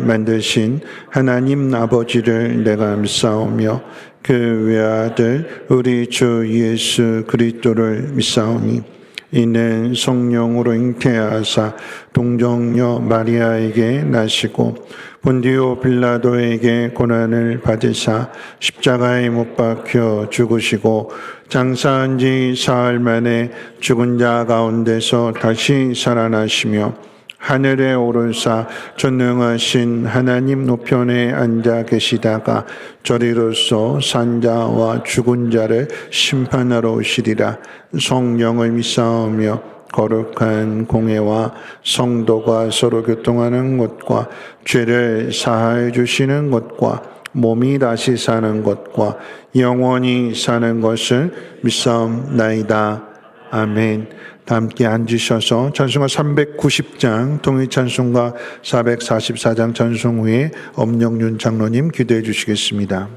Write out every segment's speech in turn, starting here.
만드신 하나님 아버지를 내가 믿사오며 그 외아들 우리 주 예수 그리스도를 믿사오니 이는 성령으로 잉태하사 동정녀 마리아에게 나시고 본디오 빌라도에게 고난을 받으사 십자가에 못 박혀 죽으시고 장사한 지 사흘 만에 죽은 자 가운데서 다시 살아나시며 하늘에 오르사 전능하신 하나님 우편에 앉아 계시다가 저리로서 산자와 죽은 자를 심판하러 오시리라. 성령을 믿사오며 거룩한 공회와 성도가 서로 교통하는 것과 죄를 사하여 주시는 것과 몸이 다시 사는 것과 영원히 사는 것을 믿사옵나이다. 아멘. 다 함께 앉으셔서 찬송가 390장 통일찬송가 444장 찬송 후에 엄영윤 장로님 기도해 주시겠습니다.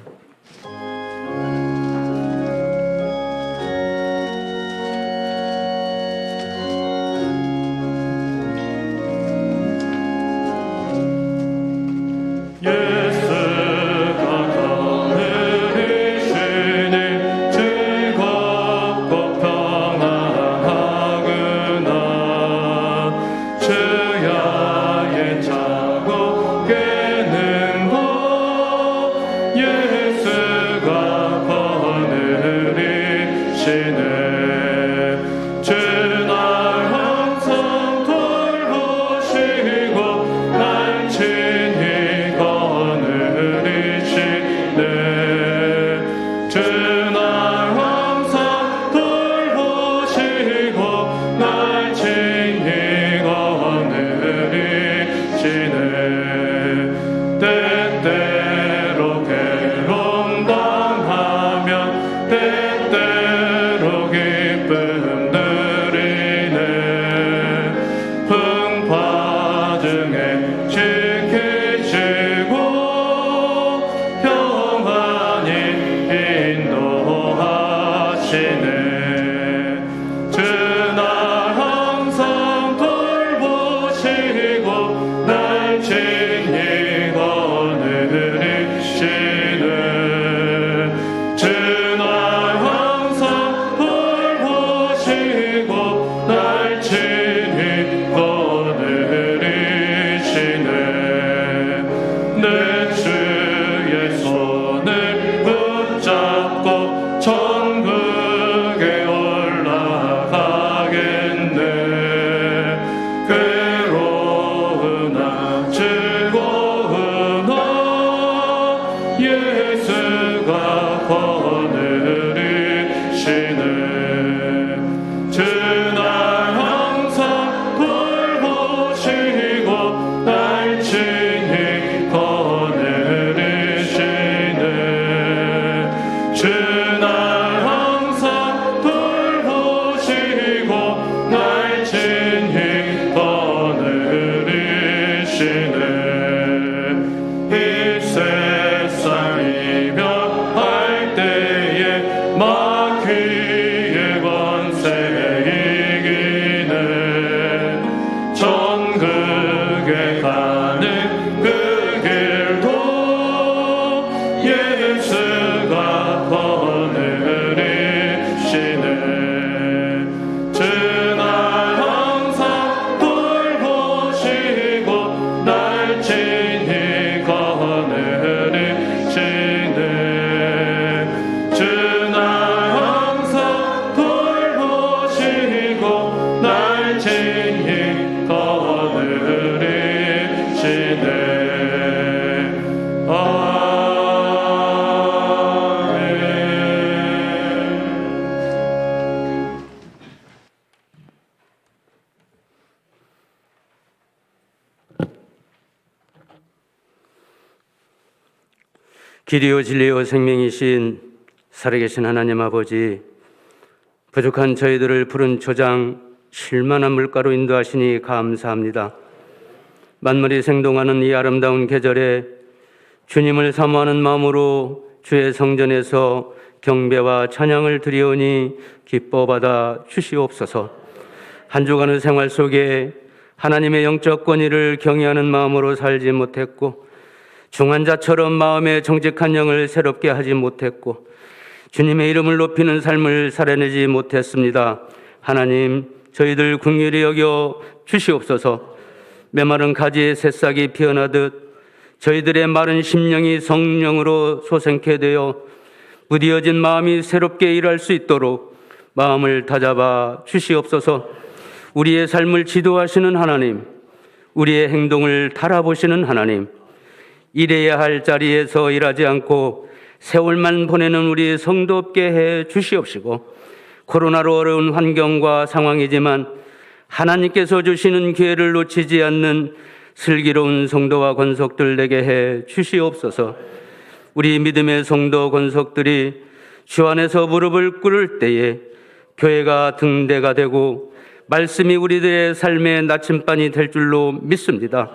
길이요 진리요 생명이신 살아계신 하나님 아버지, 부족한 저희들을 푸른 초장 쉴만한 물가로 인도하시니 감사합니다. 만물이 생동하는 이 아름다운 계절에 주님을 사모하는 마음으로 주의 성전에서 경배와 찬양을 드리오니 기뻐 받아 주시옵소서. 한 주간의 생활 속에 하나님의 영적 권위를 경외하는 마음으로 살지 못했고 중환자처럼 마음에 정직한 영을 새롭게 하지 못했고 주님의 이름을 높이는 삶을 살아내지 못했습니다. 하나님, 저희들 긍휼히 여겨 주시옵소서. 메마른 가지에 새싹이 피어나듯 저희들의 마른 심령이 성령으로 소생케 되어 무디어진 마음이 새롭게 일할 수 있도록 마음을 다잡아 주시옵소서. 우리의 삶을 지도하시는 하나님, 우리의 행동을 달아보시는 하나님, 일해야 할 자리에서 일하지 않고 세월만 보내는 우리 성도 없게 해 주시옵시고, 코로나로 어려운 환경과 상황이지만 하나님께서 주시는 기회를 놓치지 않는 슬기로운 성도와 권속들 되게 해 주시옵소서. 우리 믿음의 성도 권속들이 주 안에서 무릎을 꿇을 때에 교회가 등대가 되고 말씀이 우리들의 삶의 나침반이 될 줄로 믿습니다.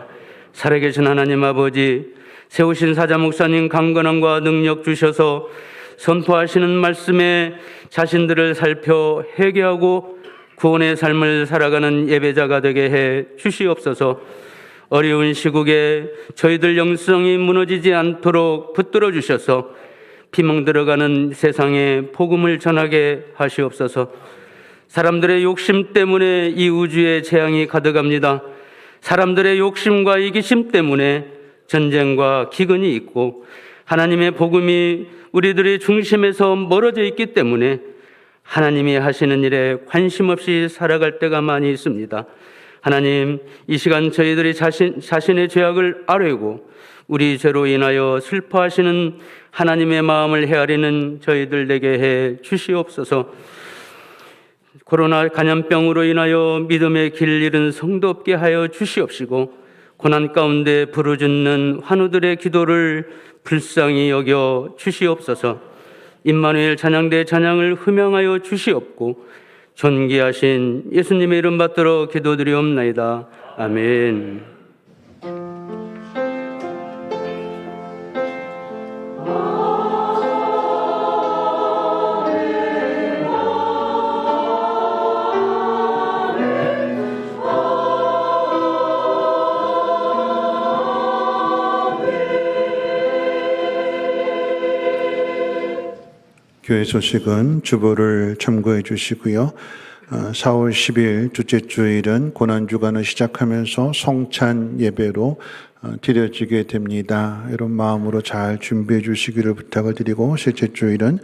살아계신 하나님 아버지, 세우신 사자 목사님 강건함과 능력 주셔서 선포하시는 말씀에 자신들을 살펴 회개하고 구원의 삶을 살아가는 예배자가 되게 해 주시옵소서. 어려운 시국에 저희들 영성이 무너지지 않도록 붙들어 주셔서 피멍 들어가는 세상에 복음을 전하게 하시옵소서. 사람들의 욕심 때문에 이 우주에 재앙이 가득합니다. 사람들의 욕심과 이기심 때문에 전쟁과 기근이 있고 하나님의 복음이 우리들의 중심에서 멀어져 있기 때문에 하나님이 하시는 일에 관심 없이 살아갈 때가 많이 있습니다. 하나님, 이 시간 저희들이 자신의 죄악을 아뢰고 우리 죄로 인하여 슬퍼하시는 하나님의 마음을 헤아리는 저희들 되게 해 주시옵소서. 코로나 감염병으로 인하여 믿음의 길 잃은 성도 없게 하여 주시옵시고, 고난 가운데 부르짖는 환우들의 기도를 불쌍히 여겨 주시옵소서. 임마누엘 찬양대 찬양을 흠양하여 주시옵고 존귀하신 예수님의 이름 받들어 기도드리옵나이다. 아멘. 교회 소식은 주보를 참고해 주시고요. 4월 10일 둘째 주일은 고난주간을 시작하면서 성찬 예배로 드려지게 됩니다. 이런 마음으로 잘 준비해 주시기를 부탁을 드리고 셋째 주일은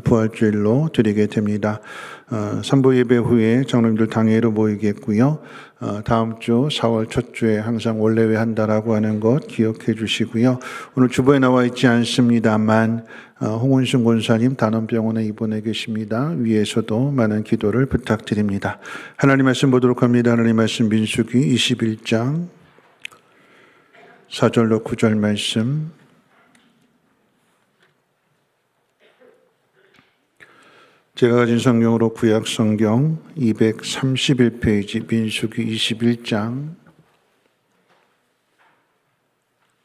부활주일로 드리게 됩니다. 3부 예배 후에 장로님들 당회로 모이겠고요. 다음 주 4월 첫 주에 항상 원래회 한다라고 하는 것 기억해 주시고요. 오늘 주보에 나와 있지 않습니다만 홍원순 권사님 단원병원에 입원해 계십니다. 위에서도 많은 기도를 부탁드립니다. 하나님 말씀 보도록 합니다. 하나님 말씀 민수기 21장 4절로 9절 말씀. 제가 가진 성경으로 구약 성경 231페이지 민수기 21장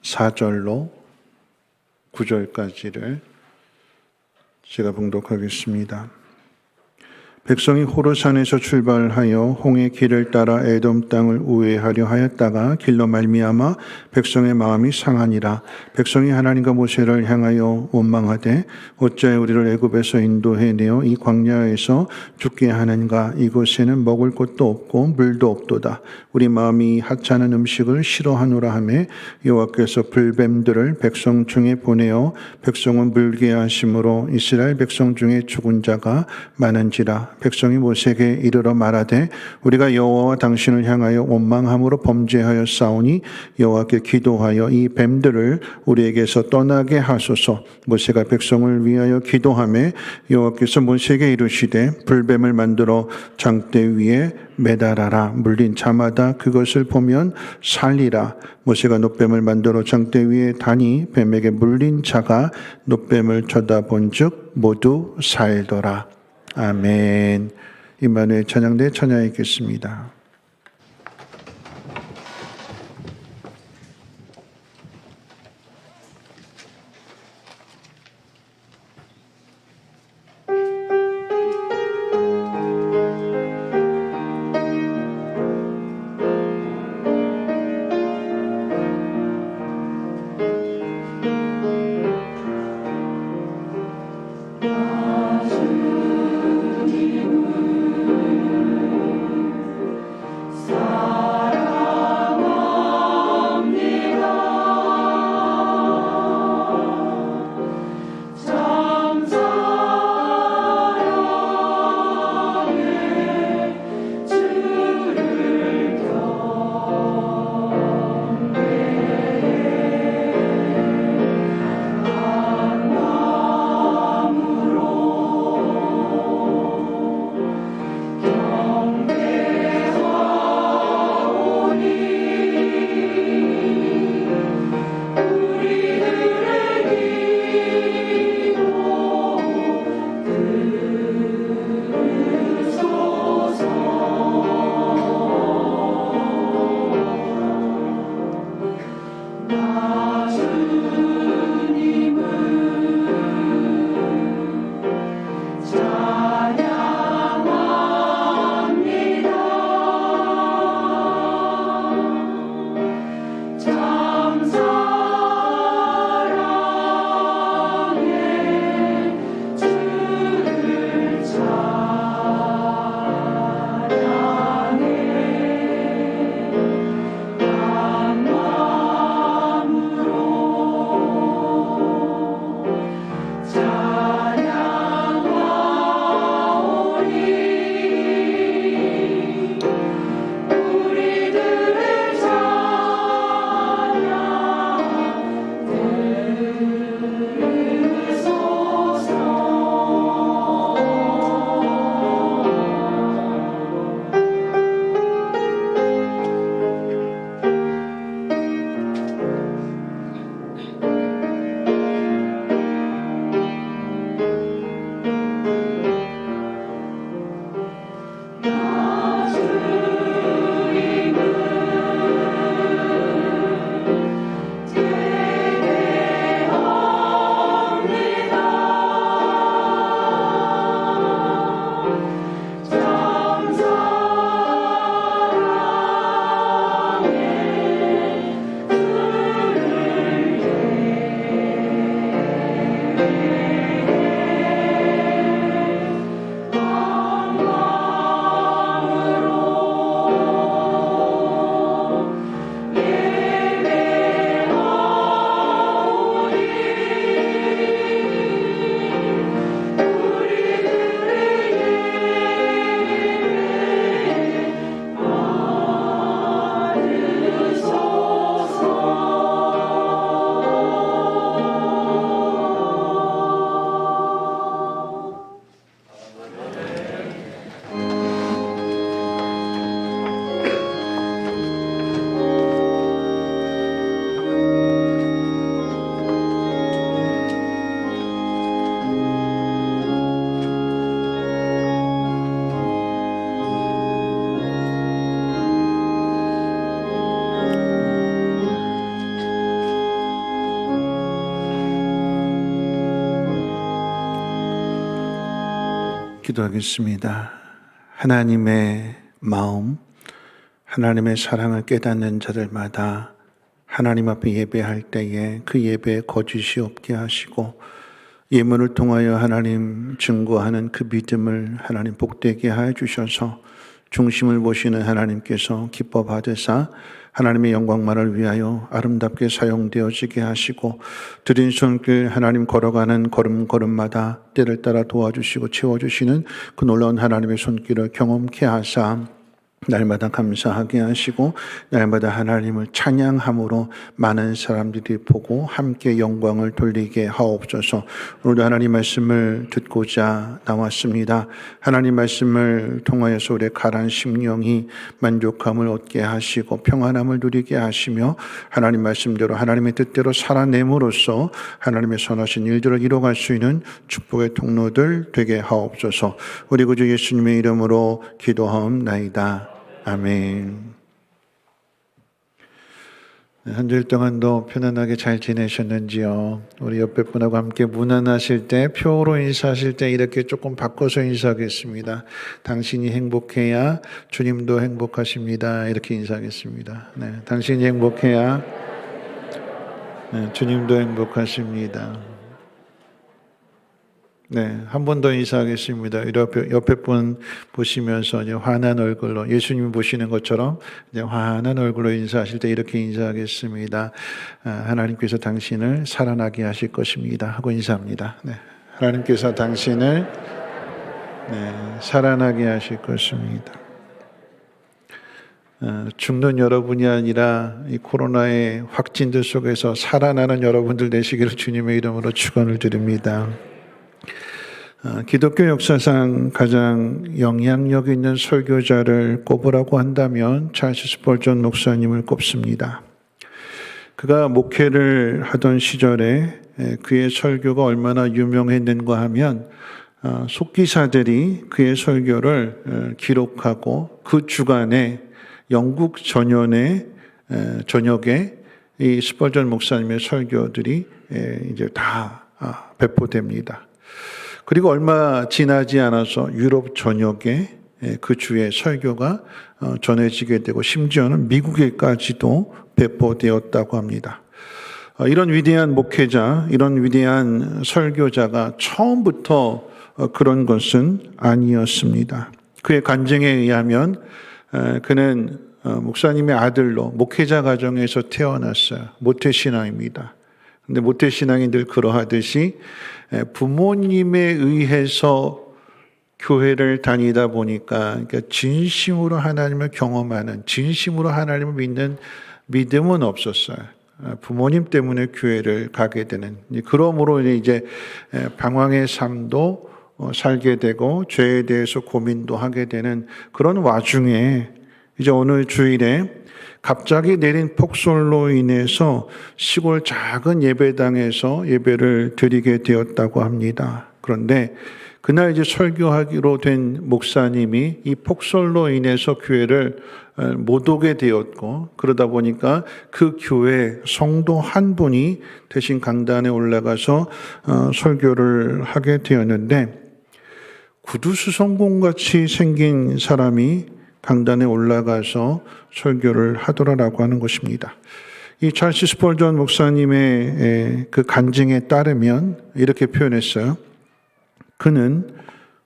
4절로 9절까지를 제가 봉독하겠습니다. 백성이 호르산에서 출발하여 홍해 길을 따라 에돔 땅을 우회하려 하였다가 길로 말미암아 백성의 마음이 상하니라. 백성이 하나님과 모세를 향하여 원망하되 어찌하여 우리를 애굽에서 인도해 내어 이 광야에서 죽게 하는가. 이곳에는 먹을 것도 없고 물도 없도다. 우리 마음이 하찮은 음식을 싫어하노라 하매 여호와께서 불뱀들을 백성 중에 보내어 백성은 물게 하심으로 이스라엘 백성 중에 죽은 자가 많은지라. 백성이 모세에게 이르러 말하되 우리가 여호와와 당신을 향하여 원망함으로 범죄하여 싸우니 여호와께 기도하여 이 뱀들을 우리에게서 떠나게 하소서. 모세가 백성을 위하여 기도하매 여호와께서 모세에게 이르시되 불뱀을 만들어 장대 위에 매달아라. 물린 자마다 그것을 보면 살리라. 모세가 놋뱀을 만들어 장대 위에 다니 뱀에게 물린 자가 놋뱀을 쳐다본 즉 모두 살더라. 아멘. 임마누엘 찬양대 찬양하겠습니다. 기도하겠습니다. 하나님의 마음, 하나님의 사랑을 깨닫는 자들마다 하나님 앞에 예배할 때에 그 예배에 거짓이 없게 하시고 예물을 통하여 하나님 증거하는 그 믿음을 하나님 복되게 하여 주셔서 중심을 보시는 하나님께서 기뻐 받으사 하나님의 영광만을 위하여 아름답게 사용되어지게 하시고 드린 손길 하나님 걸어가는 걸음걸음마다 때를 따라 도와주시고 채워주시는 그 놀라운 하나님의 손길을 경험케 하사 날마다 감사하게 하시고 날마다 하나님을 찬양함으로 많은 사람들이 보고 함께 영광을 돌리게 하옵소서. 오늘도 하나님 말씀을 듣고자 나왔습니다. 하나님 말씀을 통하여서 우리의 가라앉은 심령이 만족함을 얻게 하시고 평안함을 누리게 하시며 하나님 말씀대로 하나님의 뜻대로 살아냄으로써 하나님의 선하신 일들을 이뤄갈 수 있는 축복의 통로들 되게 하옵소서. 우리 구주 예수님의 이름으로 기도하옵나이다. 아멘. 한 주일 동안도 편안하게 잘 지내셨는지요? 우리 옆에 분하고 함께 문안하실 때, 표로 인사하실 때 이렇게 조금 바꿔서 인사하겠습니다. 당신이 행복해야 주님도 행복하십니다. 이렇게 인사하겠습니다. 네, 당신이 행복해야 주님도 행복하십니다. 네, 한 번 더 인사하겠습니다. 옆에 분 보시면서 이제 환한 얼굴로 예수님 보시는 것처럼 이제 환한 얼굴로 인사하실 때 이렇게 인사하겠습니다. 하나님께서 당신을 살아나게 하실 것입니다. 하고 인사합니다. 네, 하나님께서 당신을 살아나게 하실 것입니다. 죽는 여러분이 아니라 이 코로나의 확진들 속에서 살아나는 여러분들 되시기를 주님의 이름으로 축원을 드립니다. 기독교 역사상 가장 영향력 있는 설교자를 꼽으라고 한다면 찰스 스펄전 목사님을 꼽습니다. 그가 목회를 하던 시절에 그의 설교가 얼마나 유명했는가 하면 속기사들이 그의 설교를 기록하고 그 주간에 영국 전역에 이 스펄전 목사님의 설교들이 이제 다 배포됩니다. 그리고 얼마 지나지 않아서 유럽 전역에 그 주의 설교가 전해지게 되고 심지어는 미국에까지도 배포되었다고 합니다. 이런 위대한 목회자, 이런 위대한 설교자가 처음부터 그런 것은 아니었습니다. 그의 간증에 의하면 그는 목사님의 아들로 목회자 가정에서 태어났어요. 모태신앙입니다. 근데 모태신앙이 늘 그러하듯이 부모님에 의해서 교회를 다니다 보니까 그러니까 진심으로 하나님을 경험하는, 진심으로 하나님을 믿는 믿음은 없었어요. 부모님 때문에 교회를 가게 되는, 그러므로 이제 방황의 삶도 살게 되고 죄에 대해서 고민도 하게 되는 그런 와중에 이제 오늘 주일에 갑자기 내린 폭설로 인해서 시골 작은 예배당에서 예배를 드리게 되었다고 합니다. 그런데 그날 이제 설교하기로 된 목사님이 이 폭설로 인해서 교회를 못 오게 되었고, 그러다 보니까 그 교회 성도 한 분이 대신 강단에 올라가서 설교를 하게 되었는데, 구두수성공같이 생긴 사람이 강단에 올라가서 설교를 하더라라고 하는 것입니다. 이 찰스 스펄전 목사님의 그 간증에 따르면 이렇게 표현했어요. 그는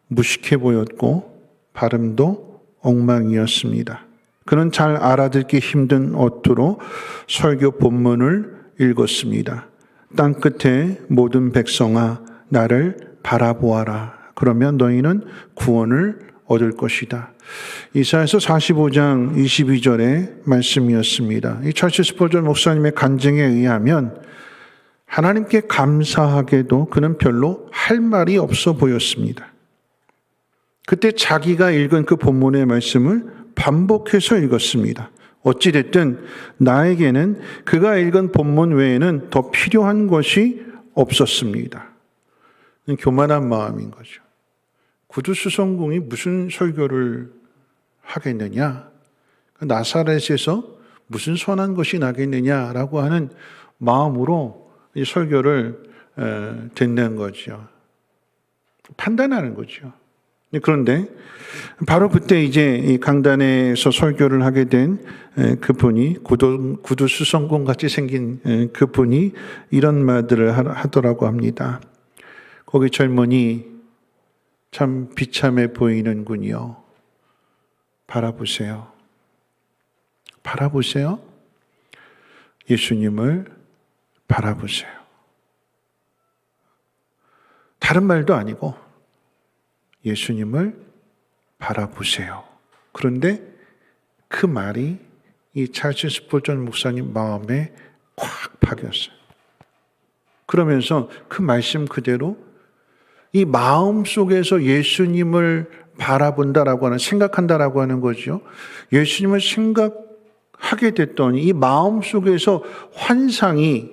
무식해 보였고 발음도 엉망이었습니다. 그는 잘 알아듣기 힘든 어투로 설교 본문을 읽었습니다. 땅끝에 모든 백성아 나를 바라보아라. 그러면 너희는 구원을 얻을 것이다. 이사야서 45장 22절의 말씀이었습니다. 이 찰스 스펄전 목사님의 간증에 의하면 하나님께 감사하게도 그는 별로 할 말이 없어 보였습니다. 그때 자기가 읽은 그 본문의 말씀을 반복해서 읽었습니다. 어찌됐든 나에게는 그가 읽은 본문 외에는 더 필요한 것이 없었습니다. 교만한 마음인 거죠. 구두수성공이 무슨 설교를 하겠느냐? 나사렛에서 무슨 선한 것이 나겠느냐라고 하는 마음으로 이 설교를 듣는 거죠. 판단하는 거죠. 그런데 바로 그때 이제 이 강단에서 설교를 하게 된 그분이 구두 수성공 같이 생긴 그분이 이런 말들을 하더라고 합니다. 거기 젊은이 참 비참해 보이는군요. 바라보세요. 바라보세요. 예수님을 바라보세요. 다른 말도 아니고 예수님을 바라보세요. 그런데 그 말이 이 찰스 스펄전 목사님 마음에 콱 박였어요. 그러면서 그 말씀 그대로 이 마음 속에서 예수님을 바라본다라고 하는, 생각한다라고 하는 거죠. 예수님을 생각하게 됐더니 이 마음 속에서 환상이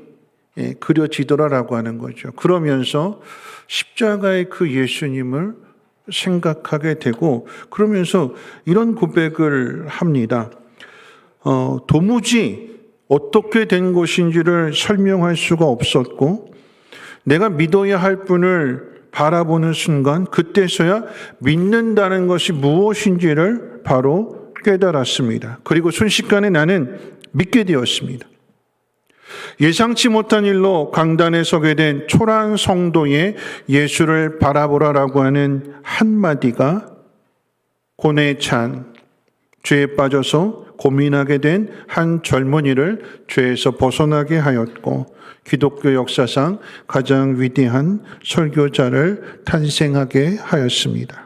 그려지더라라고 하는 거죠. 그러면서 십자가의 그 예수님을 생각하게 되고, 그러면서 이런 고백을 합니다. 도무지 어떻게 된 것인지를 설명할 수가 없었고, 내가 믿어야 할 분을 바라보는 순간 그때서야 믿는다는 것이 무엇인지를 바로 깨달았습니다. 그리고 순식간에 나는 믿게 되었습니다. 예상치 못한 일로 강단에 서게 된 초라한 성도의 예수를 바라보라라고 하는 한마디가 고뇌에 찬, 죄에 빠져서 고민하게 된 한 젊은이를 죄에서 벗어나게 하였고, 기독교 역사상 가장 위대한 설교자를 탄생하게 하였습니다.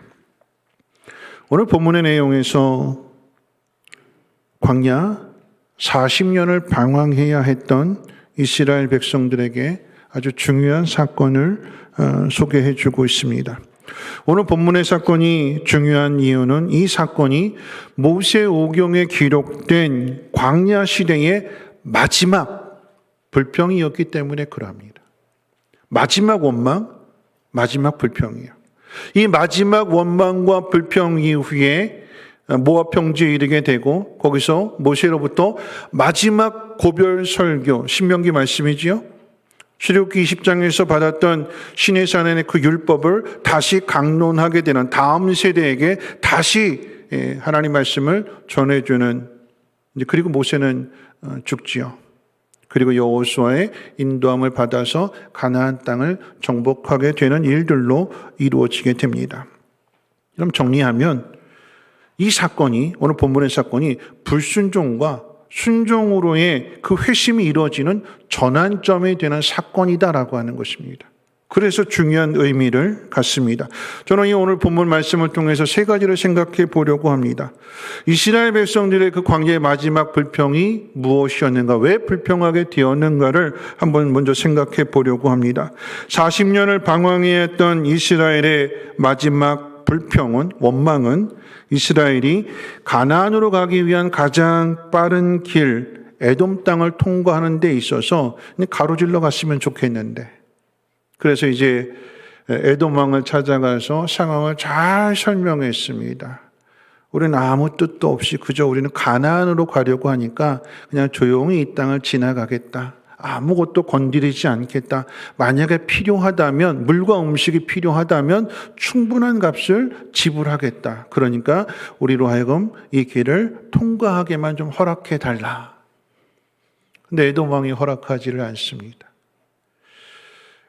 오늘 본문의 내용에서 광야 40년을 방황해야 했던 이스라엘 백성들에게 아주 중요한 사건을 소개해 주고 있습니다. 오늘 본문의 사건이 중요한 이유는 이 사건이 모세오경에 기록된 광야 시대의 마지막 불평이었기 때문에 그럽니다. 마지막 원망, 마지막 불평이에요. 이 마지막 원망과 불평 이후에 모압 평지에 이르게 되고, 거기서 모세로부터 마지막 고별 설교, 신명기 말씀이지요. 출애굽기 20장에서 받았던 시내산의 그 율법을 다시 강론하게 되는 다음 세대에게 다시 하나님 말씀을 전해주는, 그리고 모세는 죽지요. 그리고 여호수아의 인도함을 받아서 가나안 땅을 정복하게 되는 일들로 이루어지게 됩니다. 그럼 정리하면 이 사건이, 오늘 본문의 사건이 불순종과 순종으로의 그 회심이 이루어지는 전환점이 되는 사건이다라고 하는 것입니다. 그래서 중요한 의미를 갖습니다. 저는 이 오늘 본문 말씀을 통해서 세 가지를 생각해 보려고 합니다. 이스라엘 백성들의 그 광야의 마지막 불평이 무엇이었는가, 왜 불평하게 되었는가를 한번 먼저 생각해 보려고 합니다. 40년을 방황해야 했던 이스라엘의 마지막 불평은, 원망은 이스라엘이 가나안으로 가기 위한 가장 빠른 길, 에돔 땅을 통과하는 데 있어서 가로질러 갔으면 좋겠는데, 그래서 이제 에돔 왕을 찾아가서 상황을 잘 설명했습니다. 우리는 아무 뜻도 없이 그저 우리는 가나안으로 가려고 하니까 그냥 조용히 이 땅을 지나가겠다. 아무것도 건드리지 않겠다. 만약에 필요하다면, 물과 음식이 필요하다면 충분한 값을 지불하겠다. 그러니까 우리로 하여금 이 길을 통과하게만 좀 허락해 달라. 근데 에돔 왕이 허락하지를 않습니다.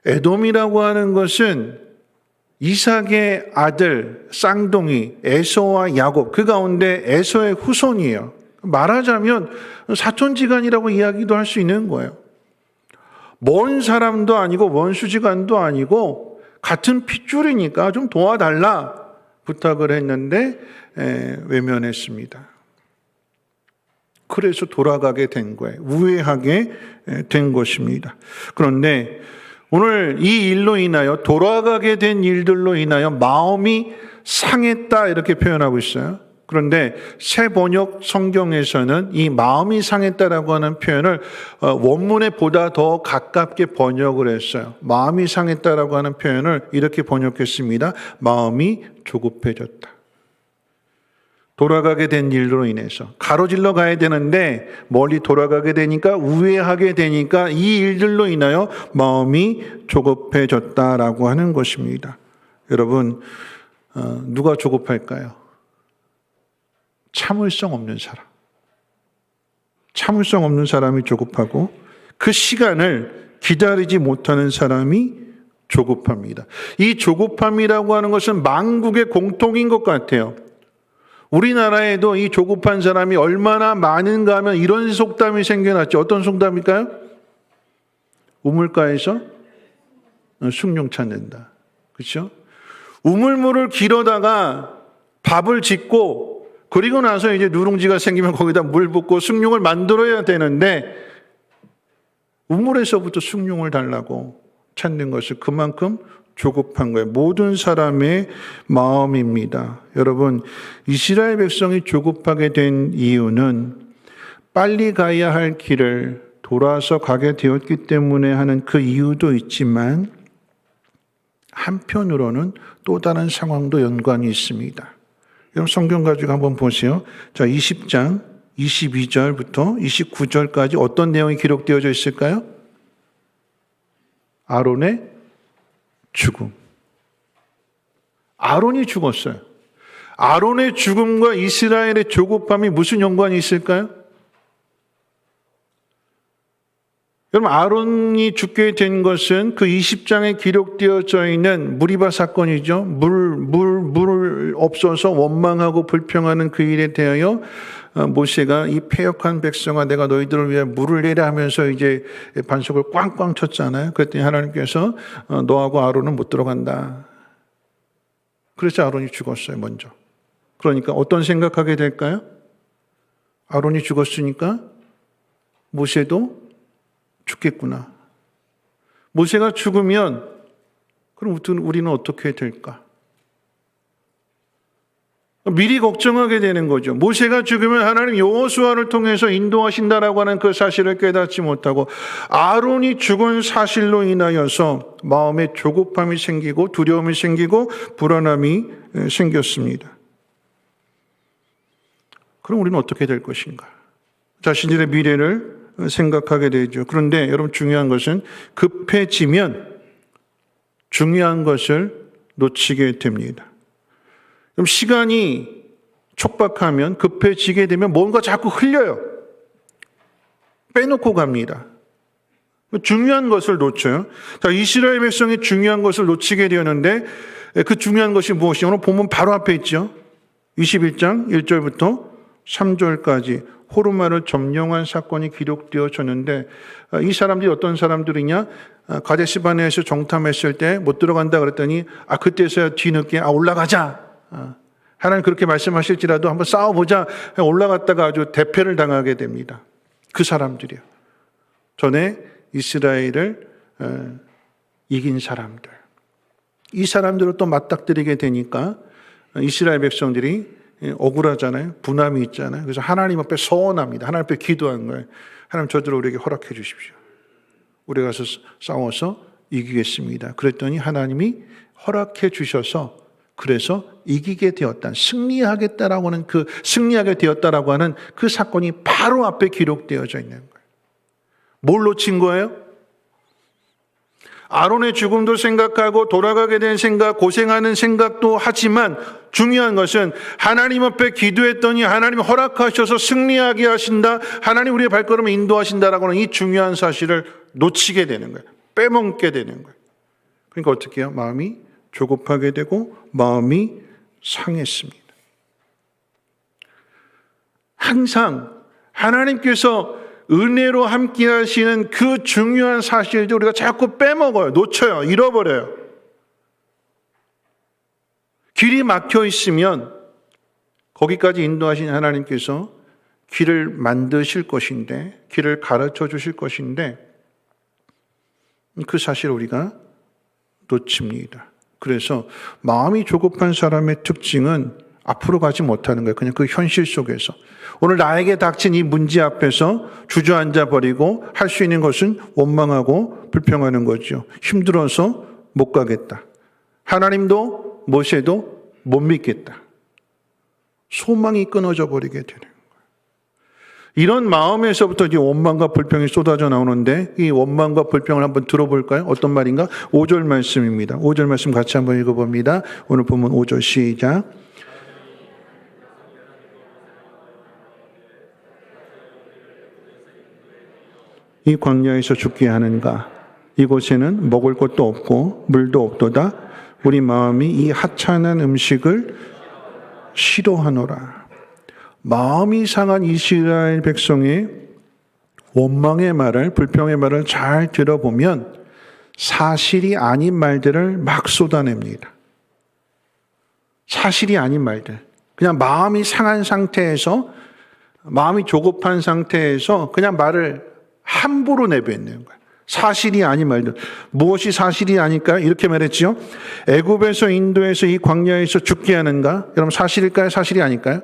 에돔이라고 하는 것은 이삭의 아들 쌍둥이 에서와 야곱, 그 가운데 에서의 후손이에요. 말하자면 사촌지간이라고 이야기도 할 수 있는 거예요. 먼 사람도 아니고 원수지간도 아니고 같은 핏줄이니까 좀 도와달라 부탁을 했는데 외면했습니다. 그래서 돌아가게 된 거예요. 우회하게 된 것입니다. 그런데 오늘 이 일로 인하여, 돌아가게 된 일들로 인하여 마음이 상했다 이렇게 표현하고 있어요. 그런데 새 번역 성경에서는 이 마음이 상했다라고 하는 표현을 원문에 보다 더 가깝게 번역을 했어요. 마음이 상했다라고 하는 표현을 이렇게 번역했습니다. 마음이 조급해졌다. 돌아가게 된 일로 인해서 가로질러 가야 되는데 멀리 돌아가게 되니까, 우회하게 되니까 이 일들로 인하여 마음이 조급해졌다라고 하는 것입니다. 여러분, 누가 조급할까요? 참을성 없는 사람. 참을성 없는 사람이 조급하고 그 시간을 기다리지 못하는 사람이 조급합니다. 이 조급함이라고 하는 것은 만국의 공통인 것 같아요. 우리나라에도 이 조급한 사람이 얼마나 많은가 하면 이런 속담이 생겨났죠. 어떤 속담일까요? 우물가에서 숭늉 찾는다. 그렇죠? 우물물을 길어다가 밥을 짓고 그리고 나서 이제 누룽지가 생기면 거기다 물 붓고 숭늉을 만들어야 되는데 우물에서부터 숭늉을 달라고 찾는 것을 그만큼 조급한 거예요. 모든 사람의 마음입니다. 여러분, 이스라엘 백성이 조급하게 된 이유는 빨리 가야 할 길을 돌아서 가게 되었기 때문에 하는 그 이유도 있지만 한편으로는 또 다른 상황도 연관이 있습니다. 여러분 성경 가지고 한번 보세요. 자, 20장 22절부터 29절까지 어떤 내용이 기록되어져 있을까요? 아론의 죽음. 아론이 죽었어요. 아론의 죽음과 이스라엘의 조급함이 무슨 연관이 있을까요? 여러분, 아론이 죽게 된 것은 그 20장에 기록되어져 있는 무리바 사건이죠. 물 없어서 원망하고 불평하는 그 일에 대하여 모세가 이 패역한 백성아 내가 너희들을 위해 물을 내라 하면서 이제 반석을 꽝꽝 쳤잖아요. 그랬더니 하나님께서 너하고 아론은 못 들어간다. 그래서 아론이 죽었어요, 먼저. 그러니까 어떤 생각하게 될까요? 아론이 죽었으니까 모세도 죽겠구나. 모세가 죽으면 그럼 우리는 어떻게 될까? 미리 걱정하게 되는 거죠. 모세가 죽으면 하나님 여호수아를 통해서 인도하신다라고 하는 그 사실을 깨닫지 못하고 아론이 죽은 사실로 인하여서 마음에 조급함이 생기고 두려움이 생기고 불안함이 생겼습니다. 그럼 우리는 어떻게 될 것인가? 자신들의 미래를 생각하게 되죠. 그런데 여러분 중요한 것은 급해지면 중요한 것을 놓치게 됩니다. 그럼 시간이 촉박하면 급해지게 되면 뭔가 자꾸 흘려요. 빼놓고 갑니다. 중요한 것을 놓쳐요. 자, 이스라엘 백성이 중요한 것을 놓치게 되었는데 그 중요한 것이 무엇이냐? 오늘 보면 바로 앞에 있죠. 21장 1절부터 3절까지 호르마를 점령한 사건이 기록되어졌는데 이 사람들이 어떤 사람들이냐? 가데스바네에서 정탐했을 때 못 들어간다 그랬더니 그때서야 뒤늦게 올라가자. 하나님 그렇게 말씀하실지라도 한번 싸워보자. 올라갔다가 아주 대패를 당하게 됩니다. 그 사람들이요. 전에 이스라엘을 이긴 사람들. 이 사람들을 또 맞닥뜨리게 되니까 이스라엘 백성들이 억울하잖아요. 분함이 있잖아요. 그래서 하나님 앞에 서원합니다. 하나님 앞에 기도한 거예요. 하나님 저들을 우리에게 허락해 주십시오. 우리가 가서 싸워서 이기겠습니다. 그랬더니 하나님이 허락해 주셔서 그래서 이기게 되었다. 승리하겠다라고 하는 승리하게 되었다라고 하는 그 사건이 바로 앞에 기록되어져 있는 거예요. 뭘 놓친 거예요? 아론의 죽음도 생각하고 돌아가게 된 생각, 고생하는 생각도 하지만 중요한 것은 하나님 앞에 기도했더니 하나님이 허락하셔서 승리하게 하신다. 하나님 우리의 발걸음을 인도하신다라고 하는 이 중요한 사실을 놓치게 되는 거예요. 빼먹게 되는 거예요. 그러니까 어떻게 해요? 마음이 조급하게 되고 마음이 상했습니다. 항상 하나님께서 은혜로 함께 하시는 그 중요한 사실도 우리가 자꾸 빼먹어요. 놓쳐요. 잃어버려요. 길이 막혀 있으면 거기까지 인도하신 하나님께서 길을 만드실 것인데, 길을 가르쳐 주실 것인데 그 사실을 우리가 놓칩니다. 그래서 마음이 조급한 사람의 특징은 앞으로 가지 못하는 거예요. 그냥 그 현실 속에서. 오늘 나에게 닥친 이 문제 앞에서 주저앉아 버리고 할 수 있는 것은 원망하고 불평하는 거죠. 힘들어서 못 가겠다. 하나님도 모세도 못 믿겠다. 소망이 끊어져 버리게 되는 거예요. 이런 마음에서부터 이제 원망과 불평이 쏟아져 나오는데 이 원망과 불평을 한번 들어볼까요? 어떤 말인가? 5절 말씀입니다. 5절 말씀 같이 한번 읽어봅니다. 오늘 보면 5절 시작. 이 광야에서 죽게 하는가? 이곳에는 먹을 것도 없고 물도 없도다. 우리 마음이 이 하찮은 음식을 싫어하노라. 마음이 상한 이스라엘 백성의 원망의 말을, 불평의 말을 잘 들어보면 사실이 아닌 말들을 막 쏟아냅니다. 사실이 아닌 말들. 그냥 마음이 상한 상태에서, 마음이 조급한 상태에서 그냥 말을 함부로 내뱉는 거예요. 사실이 아닌 말들. 무엇이 사실이 아닐까? 이렇게 말했죠. 애굽에서 인도에서 이 광야에서 죽게 하는가? 여러분 사실일까요? 사실이 아닐까요?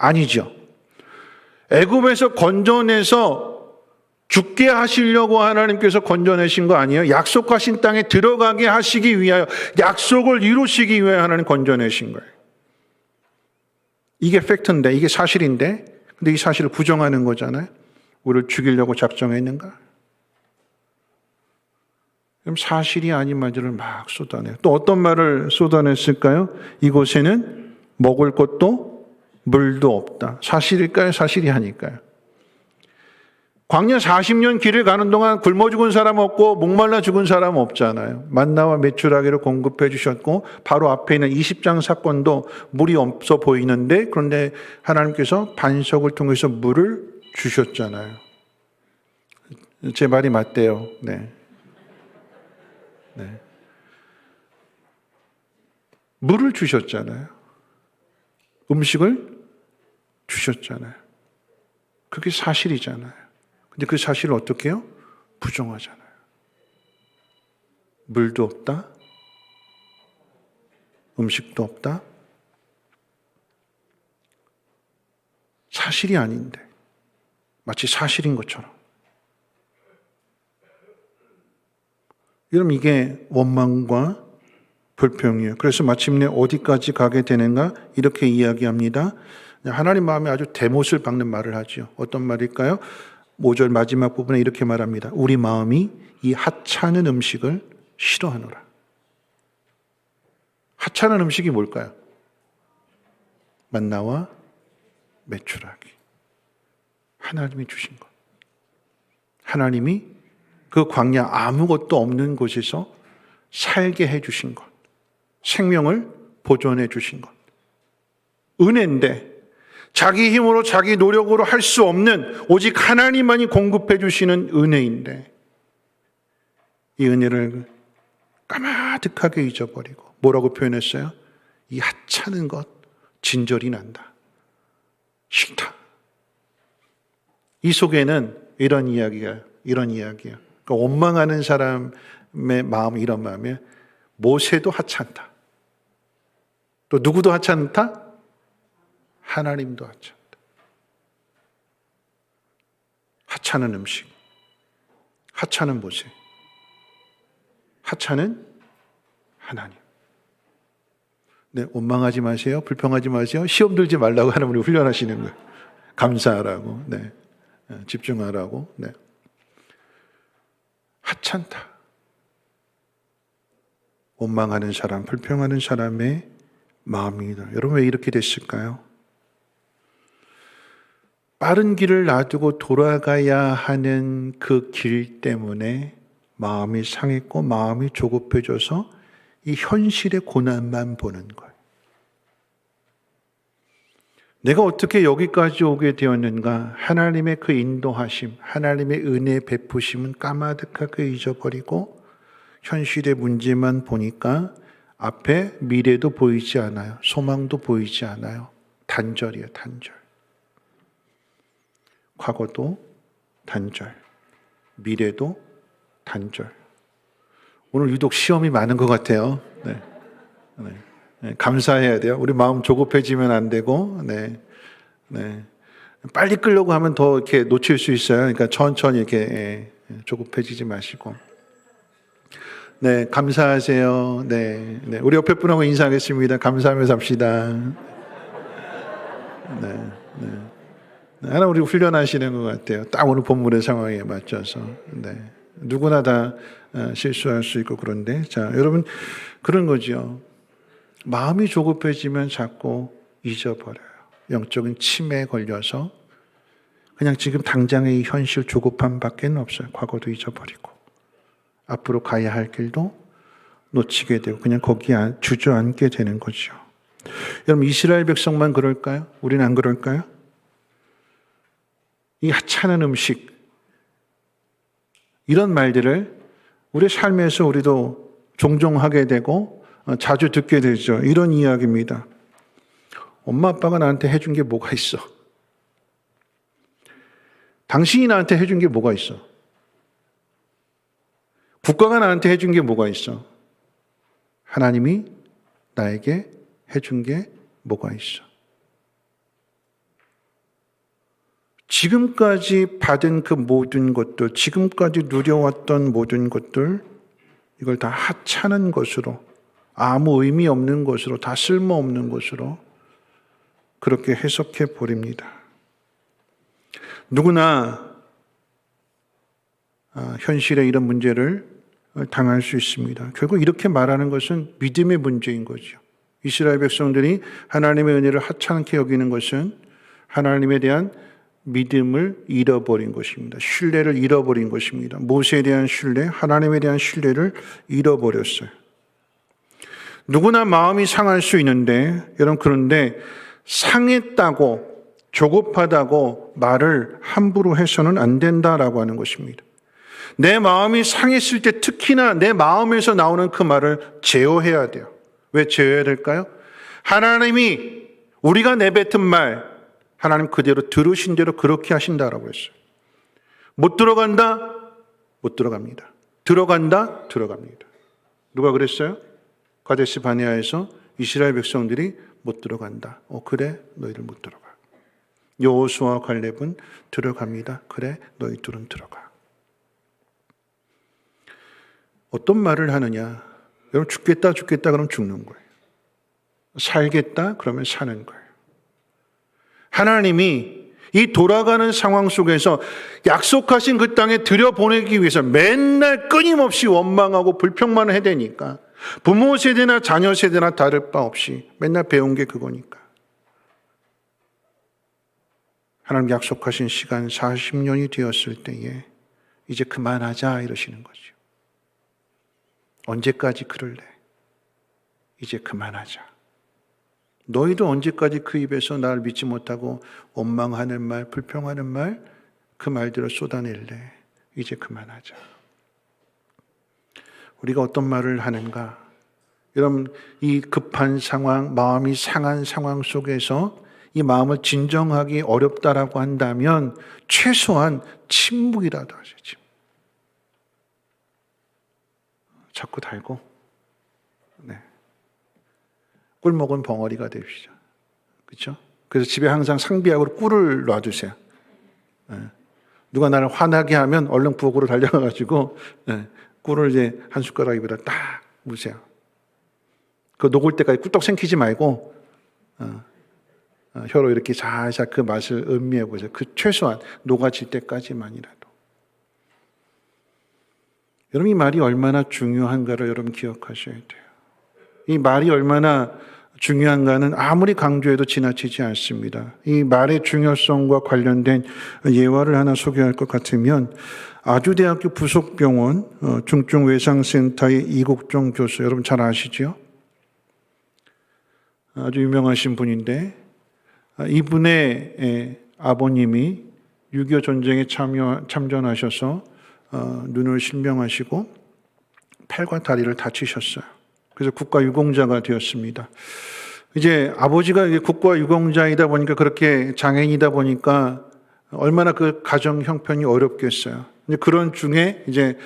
아니죠. 애굽에서 건져내서 죽게 하시려고 하나님께서 건져내신 거 아니에요? 약속하신 땅에 들어가게 하시기 위하여, 약속을 이루시기 위하여 하나님 건져내신 거예요. 이게 팩트인데, 이게 사실인데, 근데 이 사실을 부정하는 거잖아요. 우리를 죽이려고 작정했는가? 그럼 사실이 아닌 말들을 막 쏟아내요. 또 어떤 말을 쏟아냈을까요? 이곳에는 먹을 것도 물도 없다. 사실일까요? 사실이 아닐까요? 광야 40년 길을 가는 동안 굶어 죽은 사람 없고 목말라 죽은 사람 없잖아요. 만나와 메추라기를 공급해 주셨고 바로 앞에 있는 20장 사건도 물이 없어 보이는데 그런데 하나님께서 반석을 통해서 물을 주셨잖아요. 제 말이 맞대요. 네. 네. 물을 주셨잖아요. 음식을 주셨잖아요. 그게 사실이잖아요. 근데 그 사실을 어떻게 해요? 부정하잖아요. 물도 없다. 음식도 없다. 사실이 아닌데 마치 사실인 것처럼. 여러분 이게 원망과 불평이에요. 그래서 마침내 어디까지 가게 되는가? 이렇게 이야기합니다. 하나님 마음에 아주 대못을 박는 말을 하죠. 어떤 말일까요? 5절 마지막 부분에 이렇게 말합니다. 우리 마음이 이 하찮은 음식을 싫어하노라. 하찮은 음식이 뭘까요? 만나와 메추라기. 하나님이 주신 것. 하나님이 그 광야 아무것도 없는 곳에서 살게 해주신 것. 생명을 보존해 주신 것. 은혜인데 자기 힘으로 자기 노력으로 할 수 없는 오직 하나님만이 공급해 주시는 은혜인데 이 은혜를 까마득하게 잊어버리고 뭐라고 표현했어요? 이 하찮은 것 진절이 난다. 싫다. 이 속에는 이런 이야기야. 그러니까 원망하는 사람의 마음 이런 마음이에요. 모세도 하찮다. 또 누구도 하찮다? 하나님도 하찮다. 하찮은 음식, 하찮은 모세, 하찮은 하나님. 네, 원망하지 마세요. 불평하지 마세요. 시험 들지 말라고 하나님이 훈련하시는 거예요. 감사하라고, 네, 집중하라고. 네. 하찮다. 원망하는 사람, 불평하는 사람의 마음입니다. 여러분 왜 이렇게 됐을까요? 빠른 길을 놔두고 돌아가야 하는 그 길 때문에 마음이 상했고 마음이 조급해져서 이 현실의 고난만 보는 거예요. 내가 어떻게 여기까지 오게 되었는가? 하나님의 그 인도하심, 하나님의 은혜 베푸심은 까마득하게 잊어버리고 현실의 문제만 보니까 앞에 미래도 보이지 않아요. 소망도 보이지 않아요. 단절이에요, 단절. 과거도 단절, 미래도 단절. 오늘 유독 시험이 많은 것 같아요. 네. 네. 감사해야 돼요. 우리 마음 조급해지면 안 되고, 네. 빨리 끌려고 하면 더 이렇게 놓칠 수 있어요. 그러니까 천천히 이렇게 조급해지지 마시고. 네, 감사하세요. 네. 우리 옆에 분하고 인사하겠습니다. 감사하면서 합시다. 네. 하나 우리 훈련하시는 것 같아요. 딱 오늘 본문의 상황에 맞춰서. 네. 누구나 다 실수할 수 있고 그런데 자 여러분 그런 거죠. 마음이 조급해지면 자꾸 잊어버려요. 영적인 치매에 걸려서 그냥 지금 당장의 이 현실 조급함밖에 없어요. 과거도 잊어버리고 앞으로 가야 할 길도 놓치게 되고 그냥 거기에 주저앉게 되는 거죠. 여러분 이스라엘 백성만 그럴까요? 우리는 안 그럴까요? 이 하찮은 음식 이런 말들을 우리 삶에서 우리도 종종 하게 되고 자주 듣게 되죠. 이런 이야기입니다. 엄마 아빠가 나한테 해준 게 뭐가 있어? 당신이 나한테 해준 게 뭐가 있어? 국가가 나한테 해준 게 뭐가 있어? 하나님이 나에게 해준 게 뭐가 있어? 지금까지 받은 그 모든 것들, 지금까지 누려왔던 모든 것들, 이걸 다 하찮은 것으로, 아무 의미 없는 것으로, 다 쓸모없는 것으로 그렇게 해석해 버립니다. 누구나 현실에 이런 문제를 당할 수 있습니다. 결국 이렇게 말하는 것은 믿음의 문제인 거죠. 이스라엘 백성들이 하나님의 은혜를 하찮게 여기는 것은 하나님에 대한 믿음을 잃어버린 것입니다. 신뢰를 잃어버린 것입니다. 모세에 대한 신뢰, 하나님에 대한 신뢰를 잃어버렸어요. 누구나 마음이 상할 수 있는데 여러분 그런데 상했다고 조급하다고 말을 함부로 해서는 안 된다라고 하는 것입니다. 내 마음이 상했을 때 특히나 내 마음에서 나오는 그 말을 제어해야 돼요. 왜 제어해야 될까요? 하나님이 우리가 내뱉은 말 하나님 그대로 들으신 대로 그렇게 하신다라고 했어요. 못 들어간다? 못 들어갑니다. 들어간다? 들어갑니다. 누가 그랬어요? 가데스 바네아에서 이스라엘 백성들이 못 들어간다. 그래 너희들 못 들어가. 여호수아와 갈렙은 들어갑니다. 그래 너희들은 들어가. 어떤 말을 하느냐? 여러분 죽겠다 그러면 죽는 거예요. 살겠다 그러면 사는 거예요. 하나님이 이 돌아가는 상황 속에서 약속하신 그 땅에 들여보내기 위해서 맨날 끊임없이 원망하고 불평만 해대니까 부모 세대나 자녀 세대나 다를 바 없이 맨날 배운 게 그거니까. 하나님 약속하신 시간 40년이 되었을 때에 이제 그만하자 이러시는 거죠. 언제까지 그럴래? 이제 그만하자. 너희도 언제까지 그 입에서 나를 믿지 못하고 원망하는 말, 불평하는 말, 그 말들을 쏟아낼래? 이제 그만하자. 우리가 어떤 말을 하는가? 여러분, 이 급한 상황, 마음이 상한 상황 속에서 이 마음을 진정하기 어렵다라고 한다면 최소한 침묵이라도 하시죠. 자꾸 달고, 네. 꿀 먹은 벙어리가 됩시다. 그렇죠? 그래서 집에 항상 상비약으로 꿀을 놔두세요. 네. 누가 나를 화나게 하면 얼른 부엌으로 달려가가지고 네. 꿀을 이제 한 숟가락 입에다 딱 무세요. 그 녹을 때까지 꿀떡 생기지 말고 혀로 이렇게 살살 그 맛을 음미해 보세요. 그 최소한 녹아질 때까지만이라도. 여러분 이 말이 얼마나 중요한가를 여러분 기억하셔야 돼요. 이 말이 얼마나 중요한가는 아무리 강조해도 지나치지 않습니다. 이 말의 중요성과 관련된 예화를 하나 소개할 것 같으면 아주대학교 부속병원 중증외상센터의 이국종 교수 여러분 잘 아시죠? 아주 유명하신 분인데 이분의 아버님이 6.25 전쟁에 참전하셔서 눈을 실명하시고 팔과 다리를 다치셨어요. 그래서 국가유공자가 되었습니다. 이제 아버지가 국가유공자이다 보니까 그렇게 장애인이다 보니까 얼마나 그 가정 형편이 어렵겠어요. 그런 중에 이제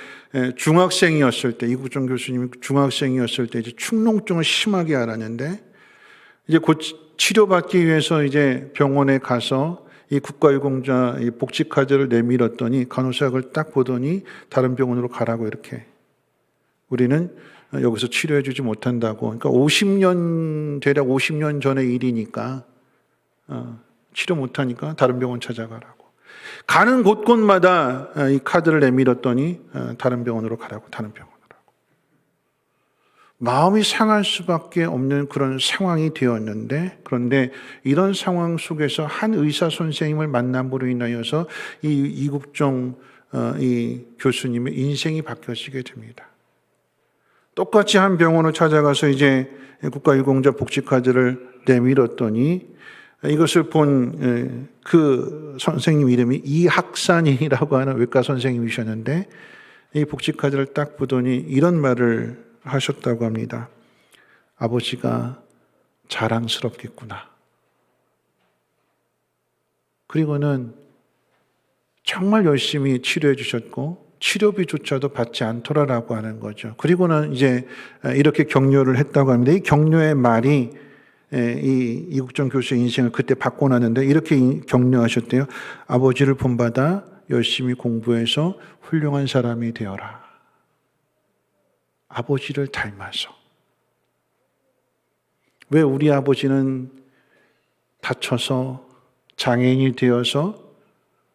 중학생이었을 때 이국종 교수님이 중학생이었을 때 이제 축농증을 심하게 앓았는데 이제 곧 치료받기 위해서 이제 병원에 가서 이 국가유공자 이 복지카드를 내밀었더니 간호사를 딱 보더니 다른 병원으로 가라고 이렇게 우리는 여기서 치료해 주지 못한다고. 그러니까 대략 50년 전의 일이니까 치료 못하니까 다른 병원 찾아가라고. 가는 곳곳마다 이 카드를 내밀었더니 다른 병원으로 가라고, 다른 병원으로. 마음이 상할 수밖에 없는 그런 상황이 되었는데, 그런데 이런 상황 속에서 한 의사 선생님을 만남으로 인하여서 이 이국종 이 교수님의 인생이 바뀌어지게 됩니다. 똑같이 한 병원을 찾아가서 이제 국가유공자 복지카드를 내밀었더니 이것을 본 그 선생님 이름이 이학산이라고 하는 외과 선생님이셨는데, 이 복지카드를 딱 보더니 이런 말을 하셨다고 합니다. 아버지가 자랑스럽겠구나. 그리고는 정말 열심히 치료해 주셨고 치료비조차도 받지 않더라라고 하는 거죠. 그리고는 이제 이렇게 격려를 했다고 합니다. 이 격려의 말이 이 이국종 교수의 인생을 그때 바꿔놨는데 이렇게 격려하셨대요. 아버지를 본받아 열심히 공부해서 훌륭한 사람이 되어라. 아버지를 닮아서. 왜 우리 아버지는 다쳐서 장애인이 되어서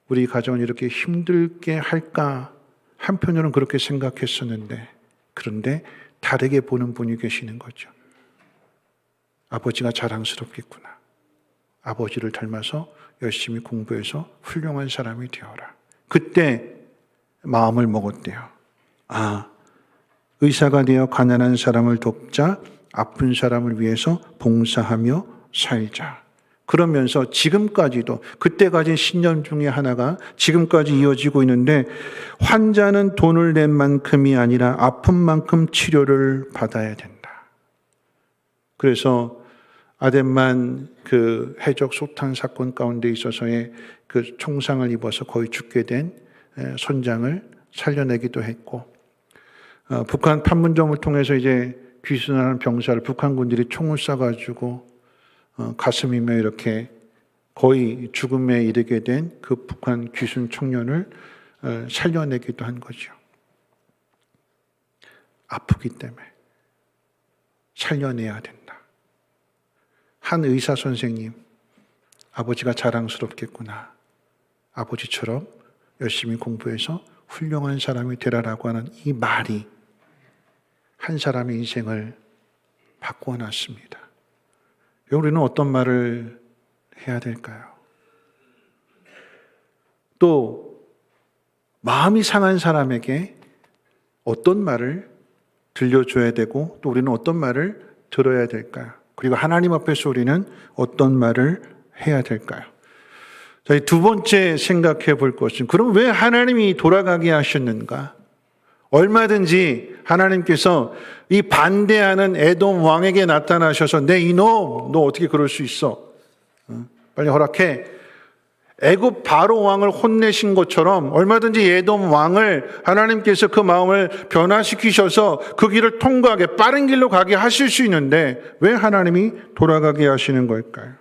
우리 가정을 이렇게 힘들게 할까? 한편으로는 그렇게 생각했었는데, 그런데 다르게 보는 분이 계시는 거죠. 아버지가 자랑스럽겠구나. 아버지를 닮아서 열심히 공부해서 훌륭한 사람이 되어라. 그때 마음을 먹었대요. 아, 의사가 되어 가난한 사람을 돕자, 아픈 사람을 위해서 봉사하며 살자. 그러면서 지금까지도 그때 가진 신념 중에 하나가 지금까지 이어지고 있는데, 환자는 돈을 낸 만큼이 아니라 아픈 만큼 치료를 받아야 된다. 그래서 아덴만 그 해적 소탕 사건 가운데 있어서의 그 총상을 입어서 거의 죽게 된 선장을 살려내기도 했고, 북한 판문점을 통해서 이제 귀순하는 병사를 북한군들이 총을 쏴가지고 가슴이며 이렇게 거의 죽음에 이르게 된 그 북한 귀순 청년을 살려내기도 한 거죠. 아프기 때문에 살려내야 된다. 한 의사 선생님, 아버지가 자랑스럽겠구나. 아버지처럼 열심히 공부해서 훌륭한 사람이 되라라고 하는 이 말이 한 사람의 인생을 바꿔놨습니다. 우리는 어떤 말을 해야 될까요? 또 마음이 상한 사람에게 어떤 말을 들려줘야 되고, 또 우리는 어떤 말을 들어야 될까요? 그리고 하나님 앞에서 우리는 어떤 말을 해야 될까요? 자, 두 번째 생각해 볼 것은, 그럼 왜 하나님이 돌아가게 하셨는가? 얼마든지 하나님께서 이 반대하는 에돔 왕에게 나타나셔서 내 이놈, 너 어떻게 그럴 수 있어? 빨리 허락해. 애굽 바로 왕을 혼내신 것처럼 얼마든지 에돔 왕을 하나님께서 그 마음을 변화시키셔서 그 길을 통과하게 빠른 길로 가게 하실 수 있는데 왜 하나님이 돌아가게 하시는 걸까요?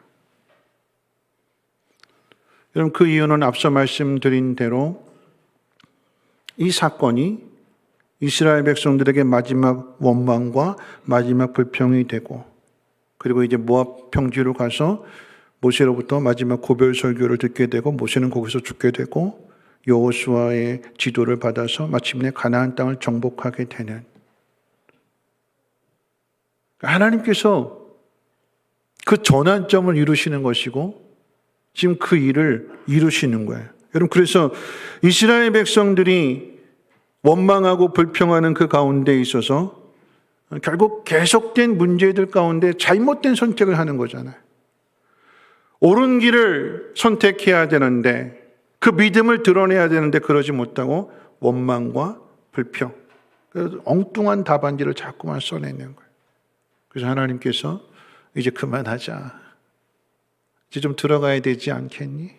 여러분, 그 이유는 앞서 말씀드린 대로 이 사건이 이스라엘 백성들에게 마지막 원망과 마지막 불평이 되고, 그리고 이제 모압 평지로 가서 모세로부터 마지막 고별 설교를 듣게 되고, 모세는 거기서 죽게 되고, 여호수아의 지도를 받아서 마침내 가나안 땅을 정복하게 되는, 하나님께서 그 전환점을 이루시는 것이고 지금 그 일을 이루시는 거예요. 여러분, 그래서 이스라엘 백성들이 원망하고 불평하는 그 가운데 있어서 결국 계속된 문제들 가운데 잘못된 선택을 하는 거잖아요. 옳은 길을 선택해야 되는데, 그 믿음을 드러내야 되는데 그러지 못하고 원망과 불평, 그래서 엉뚱한 답안지를 자꾸만 써내는 거예요. 그래서 하나님께서 이제 그만하자, 이제 좀 들어가야 되지 않겠니?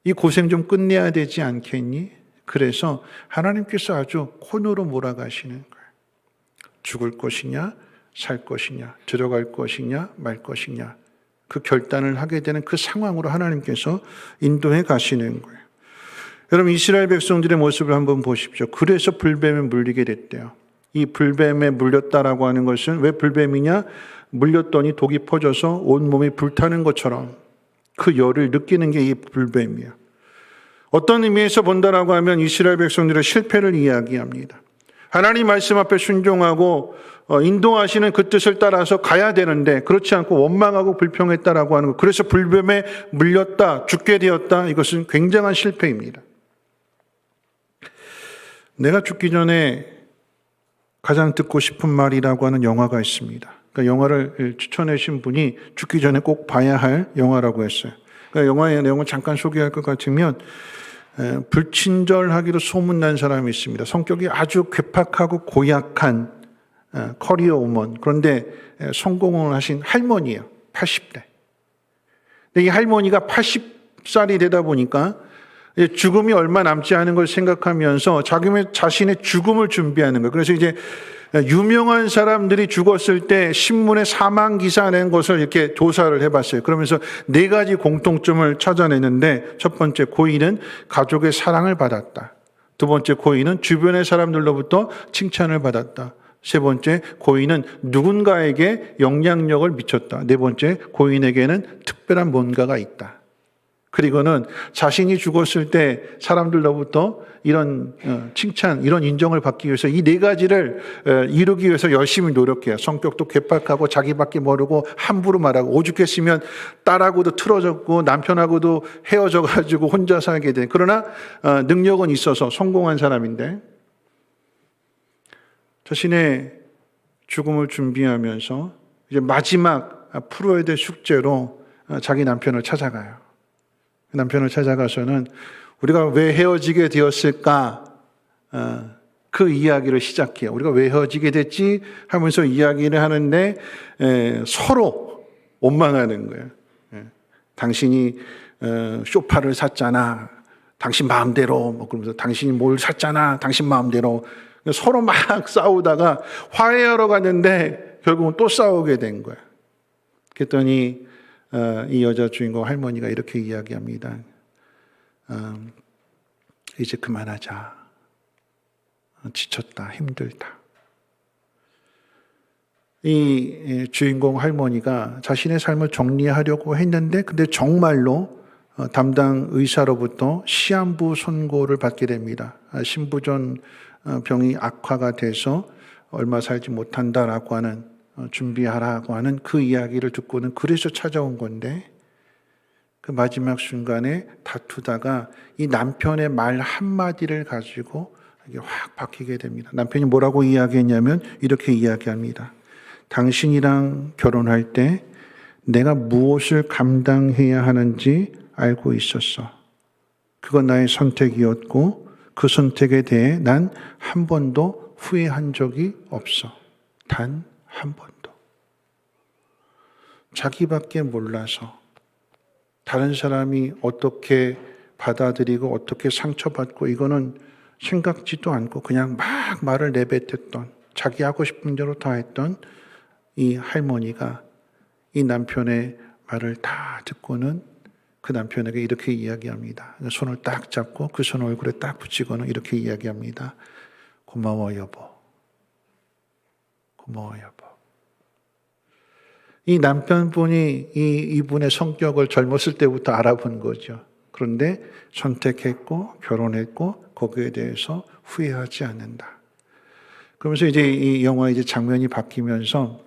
이 고생 좀 끝내야 되지 않겠니? 그래서 하나님께서 아주 코너로 몰아가시는 거예요. 죽을 것이냐 살 것이냐, 들어갈 것이냐 말 것이냐, 그 결단을 하게 되는 그 상황으로 하나님께서 인도해 가시는 거예요. 여러분, 이스라엘 백성들의 모습을 한번 보십시오. 그래서 불뱀에 물리게 됐대요. 이 불뱀에 물렸다라고 하는 것은 왜 불뱀이냐? 물렸더니 독이 퍼져서 온몸이 불타는 것처럼 그 열을 느끼는 게 이 불뱀이에요. 어떤 의미에서 본다라고 하면 이스라엘 백성들의 실패를 이야기합니다. 하나님 말씀 앞에 순종하고 인도하시는 그 뜻을 따라서 가야 되는데 그렇지 않고 원망하고 불평했다라고 하는 것. 그래서 불뱀에 물렸다, 죽게 되었다. 이것은 굉장한 실패입니다. 내가 죽기 전에 가장 듣고 싶은 말이라고 하는 영화가 있습니다. 그러니까 영화를 추천해 주신 분이 죽기 전에 꼭 봐야 할 영화라고 했어요. 그러니까 영화의 내용을 잠깐 소개할 것 같으면 불친절하기로 소문난 사람이 있습니다. 성격이 아주 괴팍하고 고약한 커리어 우먼. 그런데 성공을 하신 할머니예요. 80대. 근데 이 할머니가 80살이 되다 보니까 죽음이 얼마 남지 않은 걸 생각하면서 자신의 죽음을 준비하는 거예요. 그래서 이제 유명한 사람들이 죽었을 때 신문에 사망 기사 낸 것을 이렇게 조사를 해봤어요. 그러면서 4가지 공통점을 찾아내는데 첫 번째 고인은 가족의 사랑을 받았다. 두 번째 고인은 주변의 사람들로부터 칭찬을 받았다. 세 번째 고인은 누군가에게 영향력을 미쳤다. 네 번째 고인에게는 특별한 뭔가가 있다. 그리고는 자신이 죽었을 때 사람들로부터 이런 칭찬, 이런 인정을 받기 위해서 이 4가지를 이루기 위해서 열심히 노력해요. 성격도 괴팍하고 자기밖에 모르고 함부로 말하고 오죽했으면 딸하고도 틀어졌고 남편하고도 헤어져가지고 혼자 살게 된. 그러나 능력은 있어서 성공한 사람인데 자신의 죽음을 준비하면서 이제 마지막 풀어야 될 숙제로 자기 남편을 찾아가요. 남편을 찾아가서는 우리가 왜 헤어지게 되었을까? 그 이야기를 시작해요. 우리가 왜 헤어지게 됐지? 하면서 이야기를 하는데 서로 원망하는 거예요. 당신이 소파를 샀잖아. 당신 마음대로. 뭐 그러면서 당신이 뭘 샀잖아. 당신 마음대로. 서로 막 싸우다가 화해하러 갔는데 결국은 또 싸우게 된 거예요. 그랬더니 이 여자 주인공 할머니가 이렇게 이야기합니다. 이제 그만하자. 지쳤다. 힘들다. 이 주인공 할머니가 자신의 삶을 정리하려고 했는데 근데 정말로 담당 의사로부터 시한부 선고를 받게 됩니다. 신부전 병이 악화가 돼서 얼마 살지 못한다라고 하는 준비하라고 하는 그 이야기를 듣고는 그래서 찾아온 건데 그 마지막 순간에 다투다가 이 남편의 말 한마디를 가지고 이게 확 바뀌게 됩니다. 남편이 뭐라고 이야기했냐면 이렇게 이야기합니다. 당신이랑 결혼할 때 내가 무엇을 감당해야 하는지 알고 있었어. 그건 나의 선택이었고 그 선택에 대해 난 한 번도 후회한 적이 없어. 단 한 번도. 자기밖에 몰라서 다른 사람이 어떻게 받아들이고 어떻게 상처받고 이거는 생각지도 않고 그냥 막 말을 내뱉었던 자기 하고 싶은 대로 다 했던 이 할머니가 이 남편의 말을 다 듣고는 그 남편에게 이렇게 이야기합니다. 손을 딱 잡고 그 손 얼굴에 딱 붙이고는 이렇게 이야기합니다. 고마워 여보. 고마워 여보. 이 남편분이 이분의 성격을 젊었을 때부터 알아본 거죠. 그런데 선택했고 결혼했고 거기에 대해서 후회하지 않는다. 그러면서 이제 이 영화 이제 장면이 바뀌면서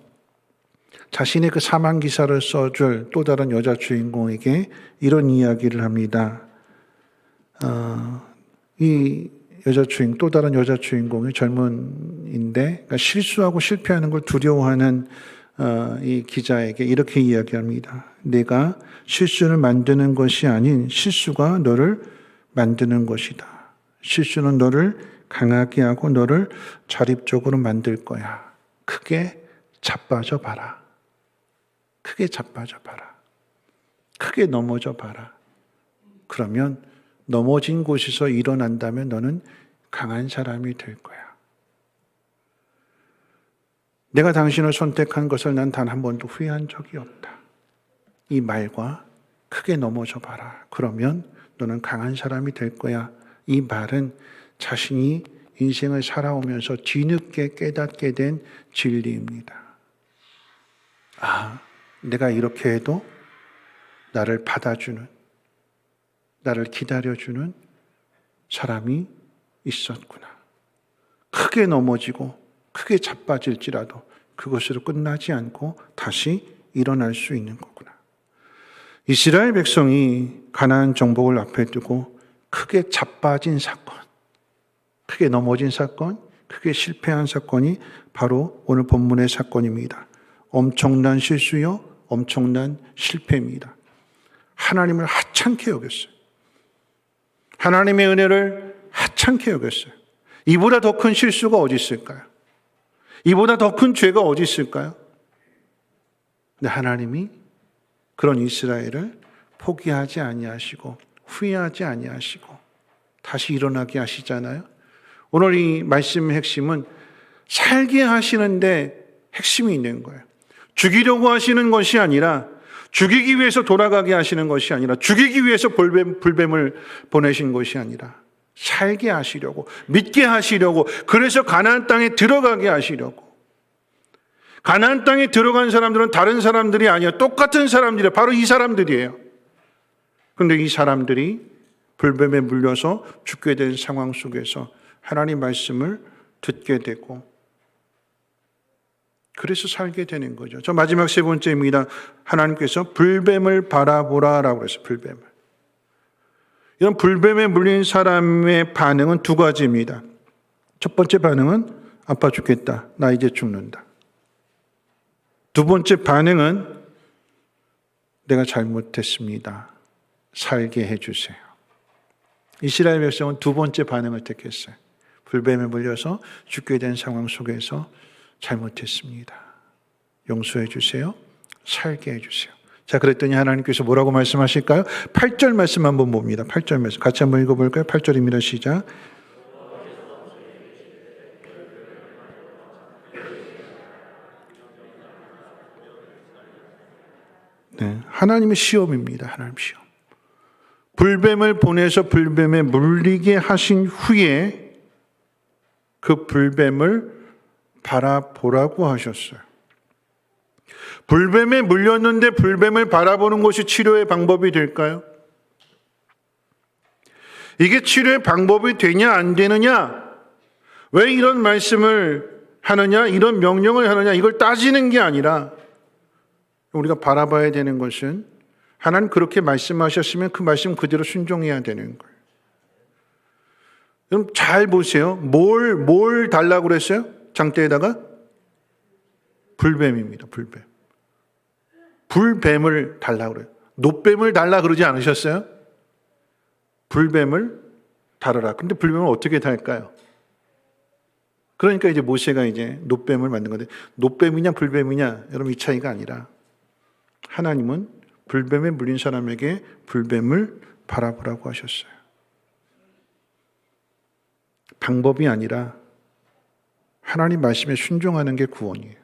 자신의 그 사망 기사를 써줄 또 다른 여자 주인공에게 이런 이야기를 합니다. 이 또 다른 여자 주인공이 젊은인데 그러니까 실수하고 실패하는 걸 두려워하는 이 기자에게 이렇게 이야기합니다. 내가 실수를 만드는 것이 아닌 실수가 너를 만드는 것이다. 실수는 너를 강하게 하고 너를 자립적으로 만들 거야. 크게 자빠져 봐라. 크게 자빠져 봐라. 크게 넘어져 봐라. 그러면 넘어진 곳에서 일어난다면 너는 강한 사람이 될 거야. 내가 당신을 선택한 것을 난 단 한 번도 후회한 적이 없다. 이 말과 크게 넘어져 봐라. 그러면 너는 강한 사람이 될 거야. 이 말은 자신이 인생을 살아오면서 뒤늦게 깨닫게 된 진리입니다. 아, 내가 이렇게 해도 나를 받아주는, 나를 기다려주는 사람이 있었구나. 크게 넘어지고 크게 자빠질지라도 그것으로 끝나지 않고 다시 일어날 수 있는 거구나. 이스라엘 백성이 가나안 정복을 앞에 두고 크게 자빠진 사건, 크게 넘어진 사건, 크게 실패한 사건이 바로 오늘 본문의 사건입니다. 엄청난 실수요, 엄청난 실패입니다. 하나님을 하찮게 여겼어요. 하나님의 은혜를 하찮게 여겼어요. 이보다 더 큰 실수가 어디 있을까요? 이보다 더 큰 죄가 어디 있을까요? 근데 하나님이 그런 이스라엘을 포기하지 아니하시고 후회하지 아니하시고 다시 일어나게 하시잖아요. 오늘 이 말씀의 핵심은 살게 하시는데 핵심이 있는 거예요. 죽이려고 하시는 것이 아니라, 죽이기 위해서 돌아가게 하시는 것이 아니라, 죽이기 위해서 불뱀을 보내신 것이 아니라 살게 하시려고, 믿게 하시려고, 그래서 가나안 땅에 들어가게 하시려고. 가나안 땅에 들어간 사람들은 다른 사람들이 아니에요. 똑같은 사람들이에요. 바로 이 사람들이에요. 그런데 이 사람들이 불뱀에 물려서 죽게 된 상황 속에서 하나님 말씀을 듣게 되고 그래서 살게 되는 거죠. 저 마지막 세 번째입니다. 하나님께서 불뱀을 바라보라라고 그랬어요. 불뱀을. 이런 불뱀에 물린 사람의 반응은 두 가지입니다. 첫 번째 반응은 아빠 죽겠다. 나 이제 죽는다. 두 번째 반응은 내가 잘못했습니다. 살게 해주세요. 이스라엘 백성은 두 번째 반응을 택했어요. 불뱀에 물려서 죽게 된 상황 속에서 잘못했습니다. 용서해 주세요. 살게 해주세요. 자, 그랬더니 하나님께서 뭐라고 말씀하실까요? 8절 말씀 한번 봅니다. 8절 말씀 같이 한번 읽어볼까요? 8절입니다. 시작. 네, 하나님의 시험입니다. 하나님 시험. 불뱀을 보내서 불뱀에 물리게 하신 후에 그 불뱀을 바라보라고 하셨어요. 불뱀에 물렸는데 불뱀을 바라보는 것이 치료의 방법이 될까요? 이게 치료의 방법이 되냐 안 되느냐? 왜 이런 말씀을 하느냐? 이런 명령을 하느냐? 이걸 따지는 게 아니라 우리가 바라봐야 되는 것은 하나님 그렇게 말씀하셨으면 그 말씀 그대로 순종해야 되는 거예요. 그럼 잘 보세요. 뭘 달라고 그랬어요? 장대에다가? 불뱀입니다. 불뱀. 불뱀을 달라고 그래요. 놋뱀을 달라 그러지 않으셨어요? 불뱀을 달아라. 근데 불뱀을 어떻게 달까요? 그러니까 이제 모세가 이제 놋뱀을 만든 건데, 놋뱀이냐 불뱀이냐 여러분 이 차이가 아니라 하나님은 불뱀에 물린 사람에게 불뱀을 바라보라고 하셨어요. 방법이 아니라 하나님 말씀에 순종하는 게 구원이에요.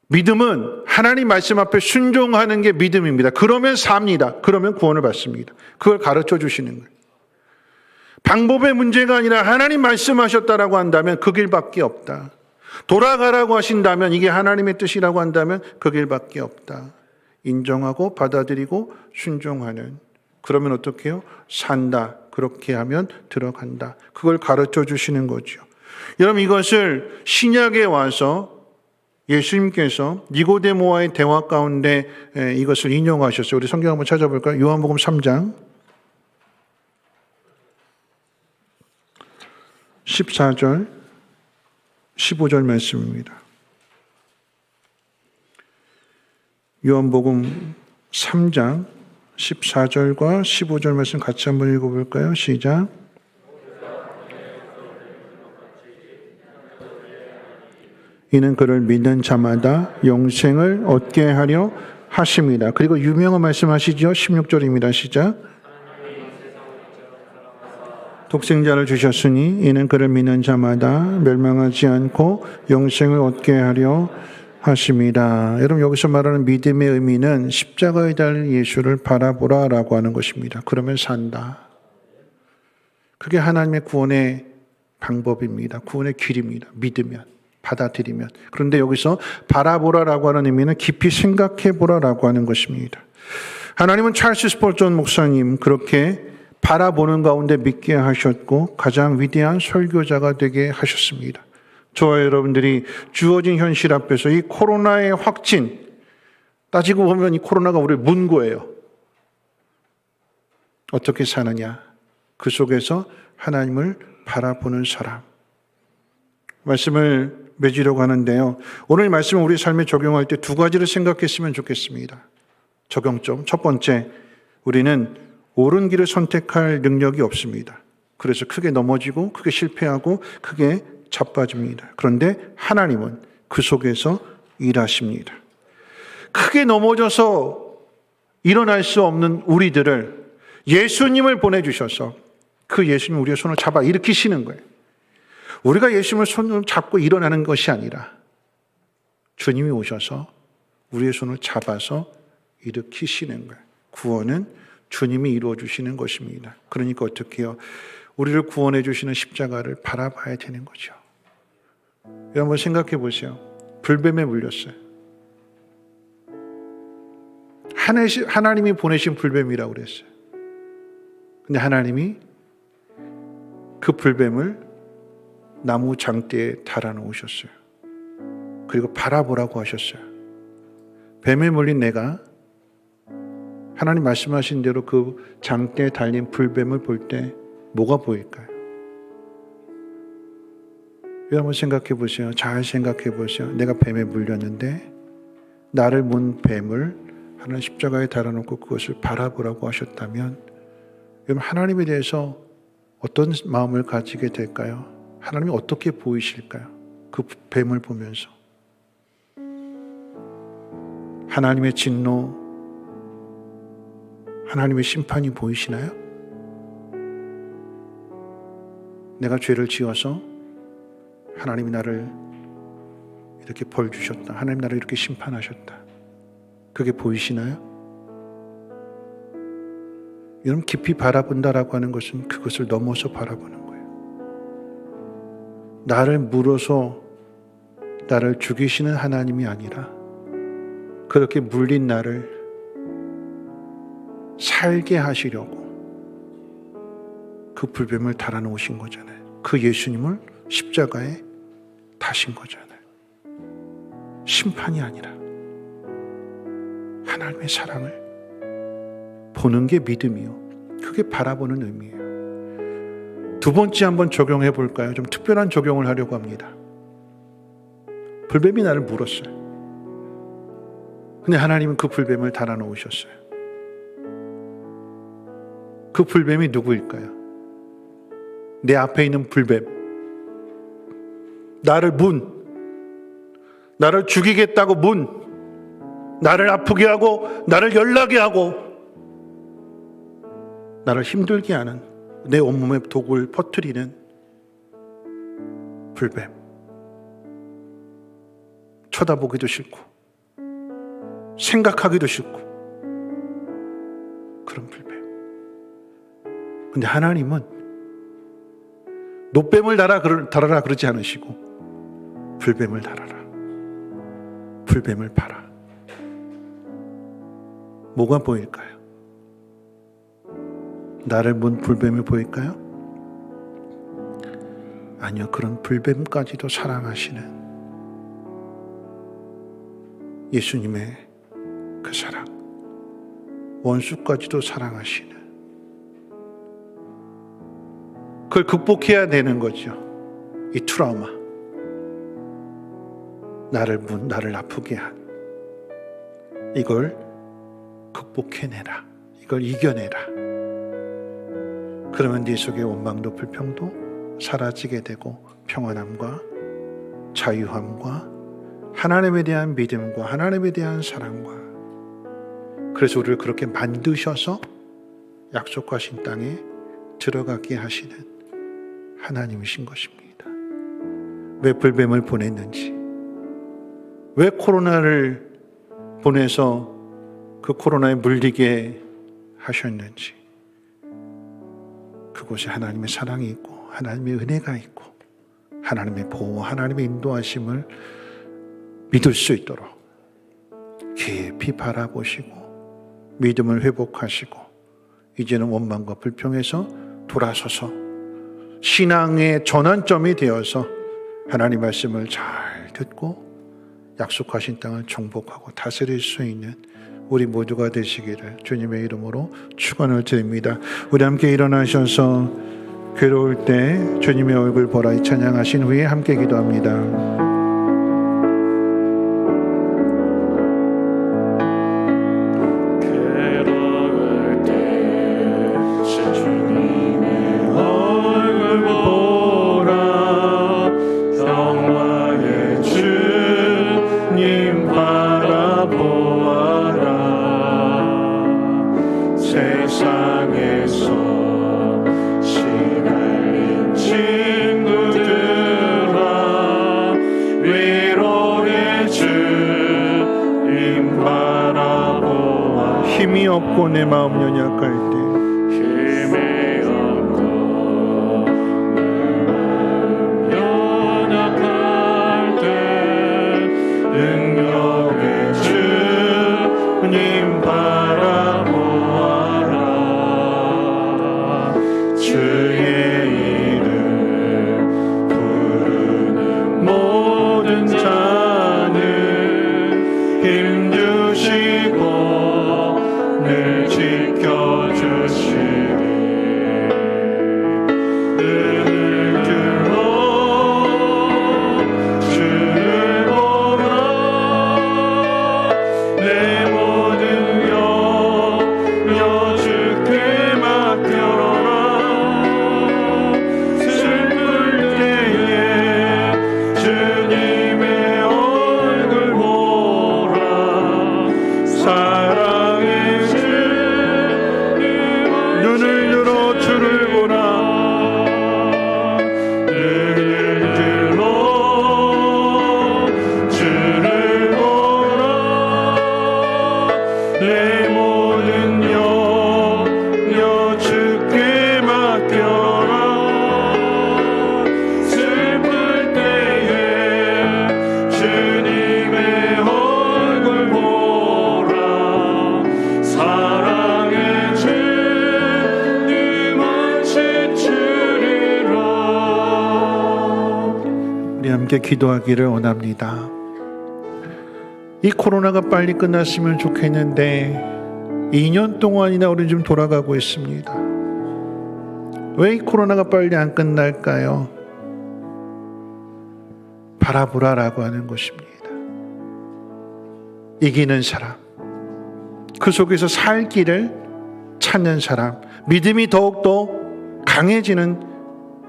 믿음은 하나님 말씀 앞에 순종하는 게 믿음입니다. 그러면 삽니다. 그러면 구원을 받습니다. 그걸 가르쳐 주시는 거예요. 방법의 문제가 아니라 하나님 말씀하셨다라고 한다면 그 길밖에 없다. 돌아가라고 하신다면 이게 하나님의 뜻이라고 한다면 그 길밖에 없다. 인정하고 받아들이고 순종하는. 그러면 어떻게 해요? 산다. 그렇게 하면 들어간다. 그걸 가르쳐 주시는 거죠. 여러분 이것을 신약에 와서 예수님께서 니고데모와의 대화 가운데 이것을 인용하셨어요. 우리 성경 한번 찾아볼까요? 요한복음 3장 14절 15절 말씀입니다. 요한복음 3장 14절과 15절 말씀 같이 한번 읽어볼까요? 시작. 이는 그를 믿는 자마다 영생을 얻게 하려 하십니다. 그리고 유명한 말씀하시죠. 16절입니다. 시작. 독생자를 주셨으니 이는 그를 믿는 자마다 멸망하지 않고 영생을 얻게 하려 하십니다. 여러분 여기서 말하는 믿음의 의미는 십자가에 달린 예수를 바라보라라고 하는 것입니다. 그러면 산다. 그게 하나님의 구원의 방법입니다. 구원의 길입니다. 믿으면. 받아들이면. 그런데 여기서 바라보라라고 하는 의미는 깊이 생각해보라라고 하는 것입니다. 하나님은 찰스 스펄전 목사님 그렇게 바라보는 가운데 믿게 하셨고 가장 위대한 설교자가 되게 하셨습니다. 저와 여러분들이 주어진 현실 앞에서 이 코로나의 확진, 따지고 보면 이 코로나가 우리를 문 거예요. 어떻게 사느냐? 그 속에서 하나님을 바라보는 사람. 말씀을 맺으려고 하는데요. 오늘 말씀을 우리 삶에 적용할 때 두 가지를 생각했으면 좋겠습니다. 적용점. 첫 번째, 우리는 옳은 길을 선택할 능력이 없습니다. 그래서 크게 넘어지고 크게 실패하고 크게 자빠집니다. 그런데 하나님은 그 속에서 일하십니다. 크게 넘어져서 일어날 수 없는 우리들을 예수님을 보내주셔서 그 예수님 우리의 손을 잡아 일으키시는 거예요. 우리가 예수님을 손을 잡고 일어나는 것이 아니라 주님이 오셔서 우리의 손을 잡아서 일으키시는 거예요. 구원은 주님이 이루어 주시는 것입니다. 그러니까 어떻게 해요? 우리를 구원해 주시는 십자가를 바라봐야 되는 거죠. 여러분 생각해 보세요. 불뱀에 물렸어요. 하나님이 보내신 불뱀이라고 그랬어요. 근데 하나님이 그 불뱀을 나무 장대에 달아놓으셨어요. 그리고 바라보라고 하셨어요. 뱀에 물린 내가 하나님 말씀하신 대로 그 장대에 달린 불뱀을 볼 때 뭐가 보일까요? 여러분 생각해 보세요. 잘 생각해 보세요. 내가 뱀에 물렸는데 나를 문 뱀을 하나님 십자가에 달아놓고 그것을 바라보라고 하셨다면 여러분 하나님에 대해서 어떤 마음을 가지게 될까요? 하나님이 어떻게 보이실까요? 그 뱀을 보면서 하나님의 진노, 하나님의 심판이 보이시나요? 내가 죄를 지어서 하나님이 나를 이렇게 벌 주셨다. 하나님 나를 이렇게 심판하셨다. 그게 보이시나요? 여러분 깊이 바라본다라고 하는 것은 그것을 넘어서 바라보는 거예요. 나를 물어서 나를 죽이시는 하나님이 아니라 그렇게 물린 나를 살게 하시려고 그 불뱀을 달아놓으신 거잖아요. 그 예수님을 십자가에 다신 거잖아요. 심판이 아니라 하나님의 사랑을 보는 게 믿음이요. 그게 바라보는 의미예요. 두 번째 한번 적용해 볼까요? 좀 특별한 적용을 하려고 합니다. 불뱀이 나를 물었어요. 근데 하나님은 그 불뱀을 달아놓으셨어요. 그 불뱀이 누구일까요? 내 앞에 있는 불뱀. 나를 죽이겠다고 나를 아프게 하고 나를 열나게 하고 나를 힘들게 하는 내 온몸에 독을 퍼뜨리는 불뱀. 쳐다보기도 싫고 생각하기도 싫고 그런 불뱀. 근데 하나님은 노뱀을 달아라 그러지 않으시고 불뱀을 달아라. 불뱀을 봐라. 뭐가 보일까요? 나를 문 불뱀이 보일까요? 아니요. 그런 불뱀까지도 사랑하시는 예수님의 그 사랑, 원수까지도 사랑하시는, 그걸 극복해야 되는 거죠. 이 트라우마, 나를 아프게 한 이걸 극복해내라, 이걸 이겨내라. 그러면 네 속의 원망도 불평도 사라지게 되고 평안함과 자유함과 하나님에 대한 믿음과 하나님에 대한 사랑과, 그래서 우리를 그렇게 만드셔서 약속하신 땅에 들어가게 하시는 하나님이신 것입니다. 왜 불뱀을 보냈는지, 왜 코로나를 보내서 그 코로나에 물리게 하셨는지, 그곳에 하나님의 사랑이 있고 하나님의 은혜가 있고 하나님의 보호, 하나님의 인도하심을 믿을 수 있도록 깊이 바라보시고 믿음을 회복하시고 이제는 원망과 불평에서 돌아서서 신앙의 전환점이 되어서 하나님 말씀을 잘 듣고 약속하신 땅을 정복하고 다스릴 수 있는 우리 모두가 되시기를 주님의 이름으로 축원을 드립니다. 우리 함께 일어나셔서 괴로울 때 주님의 얼굴 보라 이 찬양하신 후에 함께 기도합니다. 힘이 없고 내 마음 연약할 때 힘이 없고 내 마음 연약할 때 능력의 주님 바라보아라. 주의 이름 부르는 모든 자는 힘주시고 늘 지켜주시리. 눈을 들어 주를 보라. 내 모든 염려 주께 맡겨라. 슬플 때에 주님의 얼굴 보라. 사랑의 눈을 들어 주를 보라. 눈을 들어 주를 보라. 내 모든 염려 주께 맡겨라. 슬플 때에 주님의 얼굴 보라. 사랑의 우리 함께 기도하기를 원합니다. 이 코로나가 빨리 끝났으면 좋겠는데 2년 동안이나 우리 좀 돌아가고 있습니다. 왜 이 코로나가 빨리 안 끝날까요? 바라보라라고 하는 것입니다. 이기는 사람, 그 속에서 살 길을 찾는 사람, 믿음이 더욱더 강해지는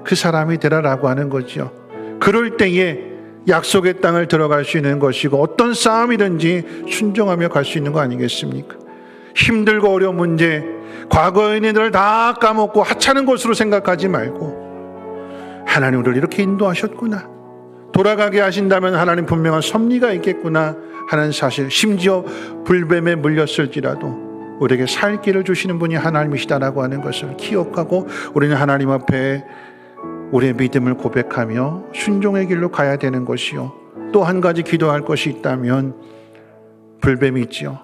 그 사람이 되라라고 하는 거죠. 그럴 때에 약속의 땅을 들어갈 수 있는 것이고 어떤 싸움이든지 순종하며 갈 수 있는 거 아니겠습니까? 힘들고 어려운 문제, 과거의 일들을 다 까먹고 하찮은 것으로 생각하지 말고 하나님 우리를 이렇게 인도하셨구나, 돌아가게 하신다면 하나님 분명한 섭리가 있겠구나 하는 사실, 심지어 불뱀에 물렸을지라도 우리에게 살 길을 주시는 분이 하나님이시다라고 하는 것을 기억하고 우리는 하나님 앞에 우리의 믿음을 고백하며 순종의 길로 가야 되는 것이요. 또 한 가지 기도할 것이 있다면 불뱀이 있지요.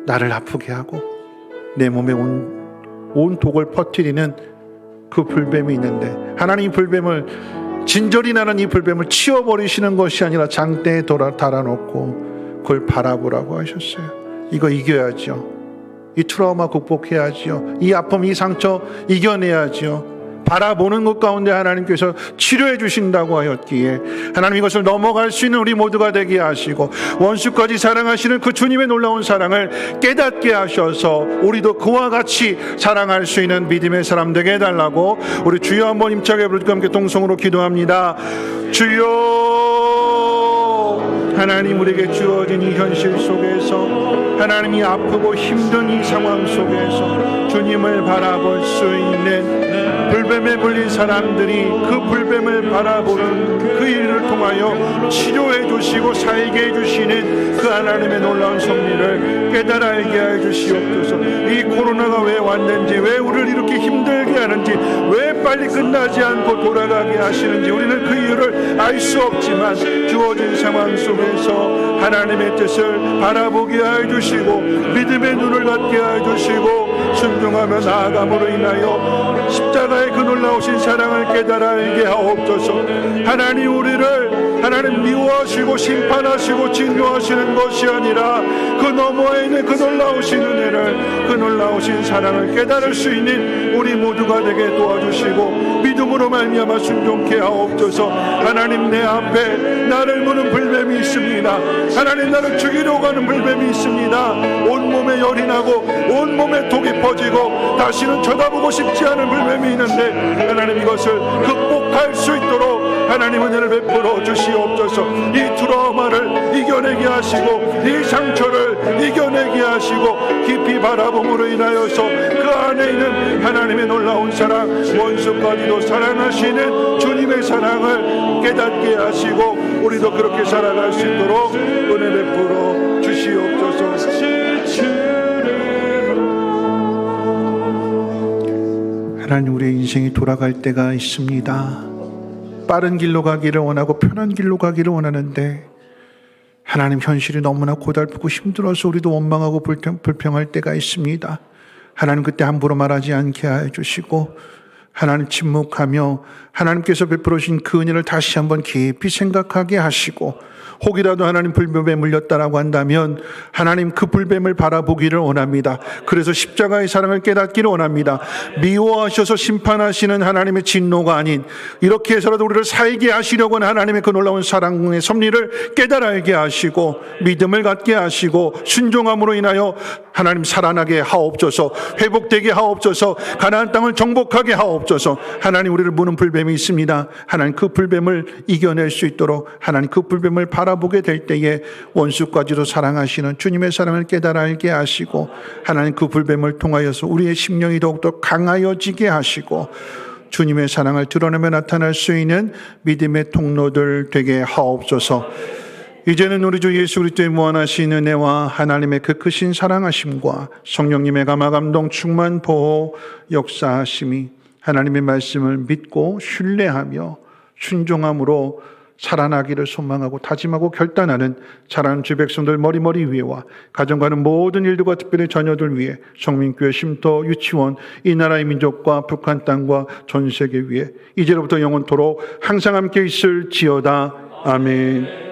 나를 아프게 하고 내 몸에 온 독을 퍼뜨리는 그 불뱀이 있는데 하나님 불뱀을 진절이 나는 이 불뱀을 치워버리시는 것이 아니라 장대에 달아놓고 그걸 바라보라고 하셨어요. 이거 이겨야죠. 이 트라우마 극복해야지요. 이 아픔, 이 상처 이겨내야지요. 바라보는 것 가운데 하나님께서 치료해 주신다고 하였기에 하나님 이것을 넘어갈 수 있는 우리 모두가 되게 하시고 원수까지 사랑하시는 그 주님의 놀라운 사랑을 깨닫게 하셔서 우리도 그와 같이 사랑할 수 있는 믿음의 사람 되게 해달라고 우리 주여 한번 힘차게 부르짖고 함께 동성으로 기도합니다. 주여, 하나님 우리에게 주어진 이 현실 속에서 하나님이 아프고 힘든 이 상황 속에서 주님을 바라볼 수 있는 불뱀에 물린 사람들이 그 불뱀을 바라보는 그 일을 통하여 치료해 주시고 살게 해주시는 그 하나님의 놀라운 섭리를 깨달아 알게 해 주시옵소서. 이 코로나가 왜 왔는지, 왜 우리를 이렇게 힘들게 하는지, 왜 빨리 끝나지 않고 돌아가게 하시는지 우리는 그 이유를 알 수 없지만 주어진 상황 속에서 하나님의 뜻을 바라보게 해주시고 믿음의 눈을 갖게 해주시고 순종하며 나아감으로 인하여 십자가의 그 놀라우신 사랑을 깨달아 알게 하옵소서. 하나님 우리를 하나님 미워하시고 심판하시고 진노하시는 것이 아니라 그 너머에 있는 그 놀라우신 은혜를 그 놀라우신 사랑을 깨달을 수 있는 우리 모두가 되게 도와주시고 믿음으로 말미암아 순종케 하옵소서. 하나님 내 앞에 나를 무는 불뱀이 있습니다. 하나님 나를 죽이려고 하는 불뱀이 있습니다. 온몸에 열이 나고 온몸에 독이 퍼지고 다시는 쳐다보고 싶지 않은 불뱀이 있는데 하나님 이것을 극복할 수 있도록 하나님 은혜를 베풀어 주시옵소서. 이 트라우마를 이겨내게 하시고 이 상처를 이겨내게 하시고 깊이 바라봄으로 인하여서 그 안에 있는 하나님의 놀라운 사랑 원수까지도 사랑하시는 주님의 사랑을 깨닫게 하시고 우리도 그렇게 살아갈 수 있도록 은혜 베풀어 주시옵소서. 하나님 우리의 인생이 돌아갈 때가 있습니다. 빠른 길로 가기를 원하고 편한 길로 가기를 원하는데 하나님 현실이 너무나 고달프고 힘들어서 우리도 원망하고 불평할 때가 있습니다. 하나님 그때 함부로 말하지 않게 해주시고 하나님 침묵하며 하나님께서 베풀어 주신 그 은혜를 다시 한번 깊이 생각하게 하시고 혹이라도 하나님 불뱀에 물렸다라고 한다면 하나님 그 불뱀을 바라보기를 원합니다. 그래서 십자가의 사랑을 깨닫기를 원합니다. 미워하셔서 심판하시는 하나님의 진노가 아닌 이렇게 해서라도 우리를 살게 하시려고 하는 하나님의 그 놀라운 사랑의 섭리를 깨달아 알게 하시고 믿음을 갖게 하시고 순종함으로 인하여 하나님 살아나게 하옵소서. 회복되게 하옵소서. 가나안 땅을 정복하게 하옵소서. 하나님 우리를 무는 불뱀이 있습니다. 하나님 그 불뱀을 이겨낼 수 있도록 하나님 그 불뱀을 바라보게 될 때에 원수까지도 사랑하시는 주님의 사랑을 깨달아 알게 하시고 하나님 그 불뱀을 통하여서 우리의 심령이 더욱더 강하여지게 하시고 주님의 사랑을 드러내며 나타날 수 있는 믿음의 통로들 되게 하옵소서. 이제는 우리 주 예수 그리스도의 무한하신 은혜와 하나님의 그 크신 사랑하심과 성령님의 감화 감동 충만 보호 역사하심이 하나님의 말씀을 믿고 신뢰하며 순종함으로 살아나기를 소망하고 다짐하고 결단하는 자라는 주 백성들 머리머리 위에와 가정가는 모든 일들과 특별히 자녀들 위해 성민교회 쉼터 유치원 이 나라의 민족과 북한 땅과 전 세계 위에 이제로부터 영원토록 항상 함께 있을지어다. 아멘.